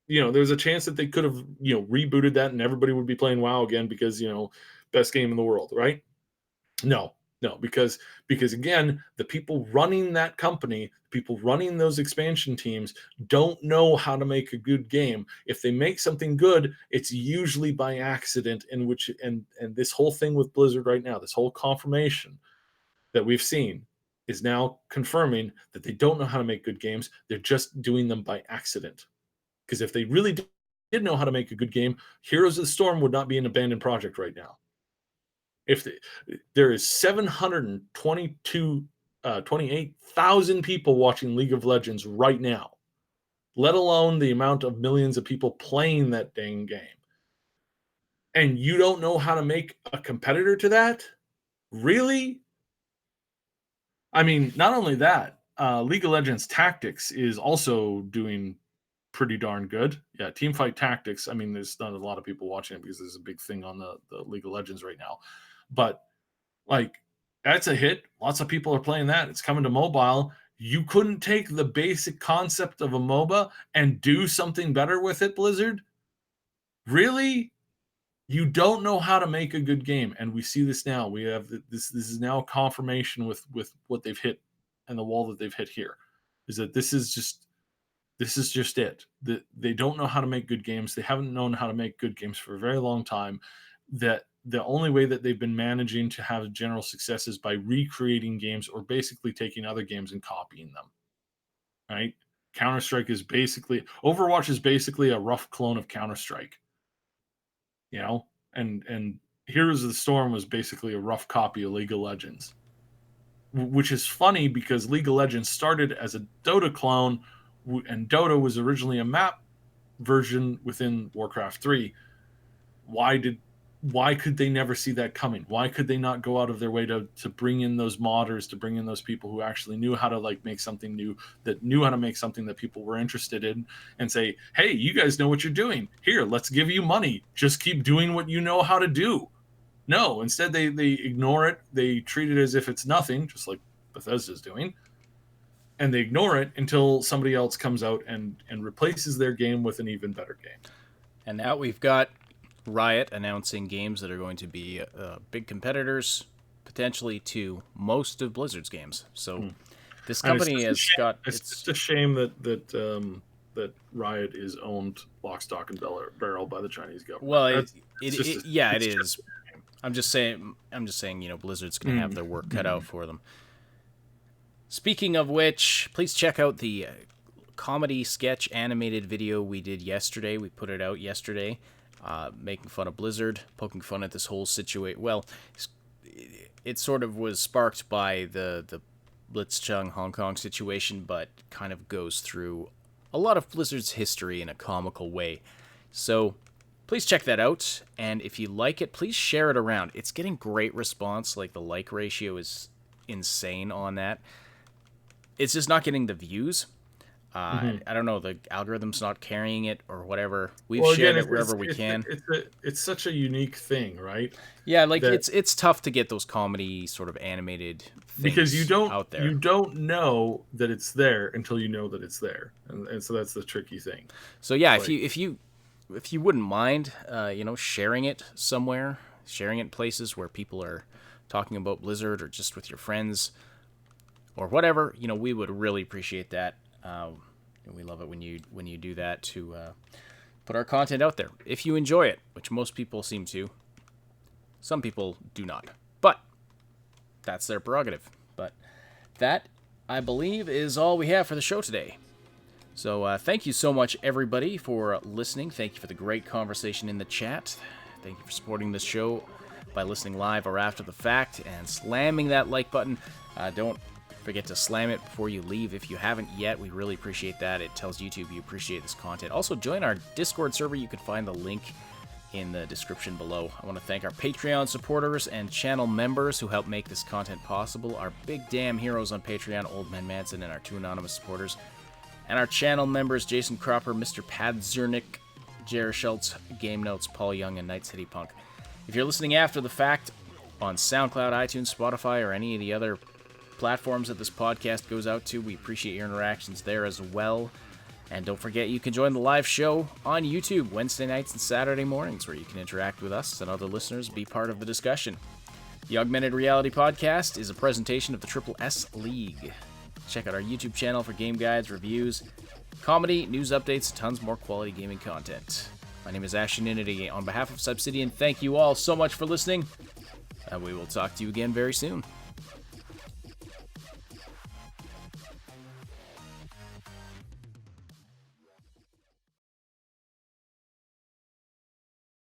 There's a chance that they could have rebooted that and everybody would be playing WoW again because best game in the world, right? No, because again, the people running that company, people running those expansion teams, don't know how to make a good game. If they make something good, it's usually by accident. And this whole thing with Blizzard right now, this whole confirmation that we've seen, is now confirming that they don't know how to make good games. They're just doing them by accident. Because if they really did know how to make a good game, Heroes of the Storm would not be an abandoned project right now. If there is 28,000 people watching League of Legends right now, let alone the amount of millions of people playing that dang game, and you don't know how to make a competitor to that? Really? I mean, not only that, League of Legends Tactics is also doing pretty darn good. Yeah, Teamfight Tactics. I mean, there's not a lot of people watching it because there's a big thing on the League of Legends right now. But that's a hit. Lots of people are playing that. It's coming to mobile. You couldn't take the basic concept of a MOBA and do something better with it, Blizzard? Really? You don't know how to make a good game, and we see this now. We have this is now a confirmation with what they've hit and the wall that they've hit here, is that this is just it. They don't know how to make good games. They haven't known how to make good games for a very long time. That the only way that they've been managing to have general success is by recreating games or basically taking other games and copying them. Right? Counter-Strike is basically Overwatch is basically a rough clone of Counter-Strike. And Heroes of the Storm was basically a rough copy of League of Legends. Which is funny because League of Legends started as a Dota clone, and Dota was originally a map version within Warcraft 3. Why could they never see that coming? Why could they not go out of their way to bring in those modders, to bring in those people who actually knew how to make something new, that knew how to make something that people were interested in, and say, hey, you guys know what you're doing. Here, let's give you money. Just keep doing what you know how to do. No, instead they ignore it. They treat it as if it's nothing, just like Bethesda's doing. and they ignore it until somebody else comes out and replaces their game with an even better game. And now we've got Riot announcing games that are going to be big competitors, potentially to most of Blizzard's games. So this company has got... It's just a shame that Riot is owned lock, stock, and barrel by the Chinese government. Well, it is. I'm just saying, Blizzard's going to have their work cut out for them. Speaking of which, please check out the comedy sketch animated video we did yesterday. We put it out yesterday, making fun of Blizzard, poking fun at this whole situation. Well, it sort of was sparked by the Blitzchung Hong Kong situation, but kind of goes through a lot of Blizzard's history in a comical way. So please check that out, and if you like it, please share it around. It's getting great response. Like, the like ratio is insane on that. It's just not getting the views. I don't know, the algorithm's not carrying it or whatever. We've shared it wherever we can. It's such a unique thing, right? Yeah, like it's tough to get those comedy sort of animated things because you don't know that it's there until you know that it's there, and so that's the tricky thing. So yeah, like, if you wouldn't mind, sharing it somewhere, sharing it in places where people are talking about Blizzard, or just with your friends, or whatever, we would really appreciate that. We love it when you do that to put our content out there. If you enjoy it, which most people seem to, some people do not, but that's their prerogative. But that, I believe, is all we have for the show today. So thank you so much, everybody, for listening. Thank you for the great conversation in the chat. Thank you for supporting this show by listening live or after the fact and slamming that like button. Don't forget to slam it before you leave if you haven't yet. We really appreciate that. It tells YouTube you appreciate this content. Also, join our Discord server. You can find the link in the description below. I want to thank our Patreon supporters and channel members who help make this content possible. Our big damn heroes on Patreon, Old Man Manson, and our 2 anonymous supporters. And our channel members, Jason Cropper, Mr. Padzernik, Jared Schultz, Game Notes, Paul Young, and Night City Punk. If you're listening after the fact on SoundCloud, iTunes, Spotify, or any of the other platforms that this podcast goes out to, we appreciate your interactions there as well. And don't forget, you can join the live show on YouTube Wednesday nights and Saturday mornings, where you can interact with us and other listeners, be part of the discussion. The Augmented Reality Podcast is a presentation of the Triple S League. Check out our YouTube channel for game guides, reviews, comedy, news updates, tons more quality gaming content. My name is Ash Unity. On behalf of Subsidian, thank you all so much for listening, and we will talk to you again very soon.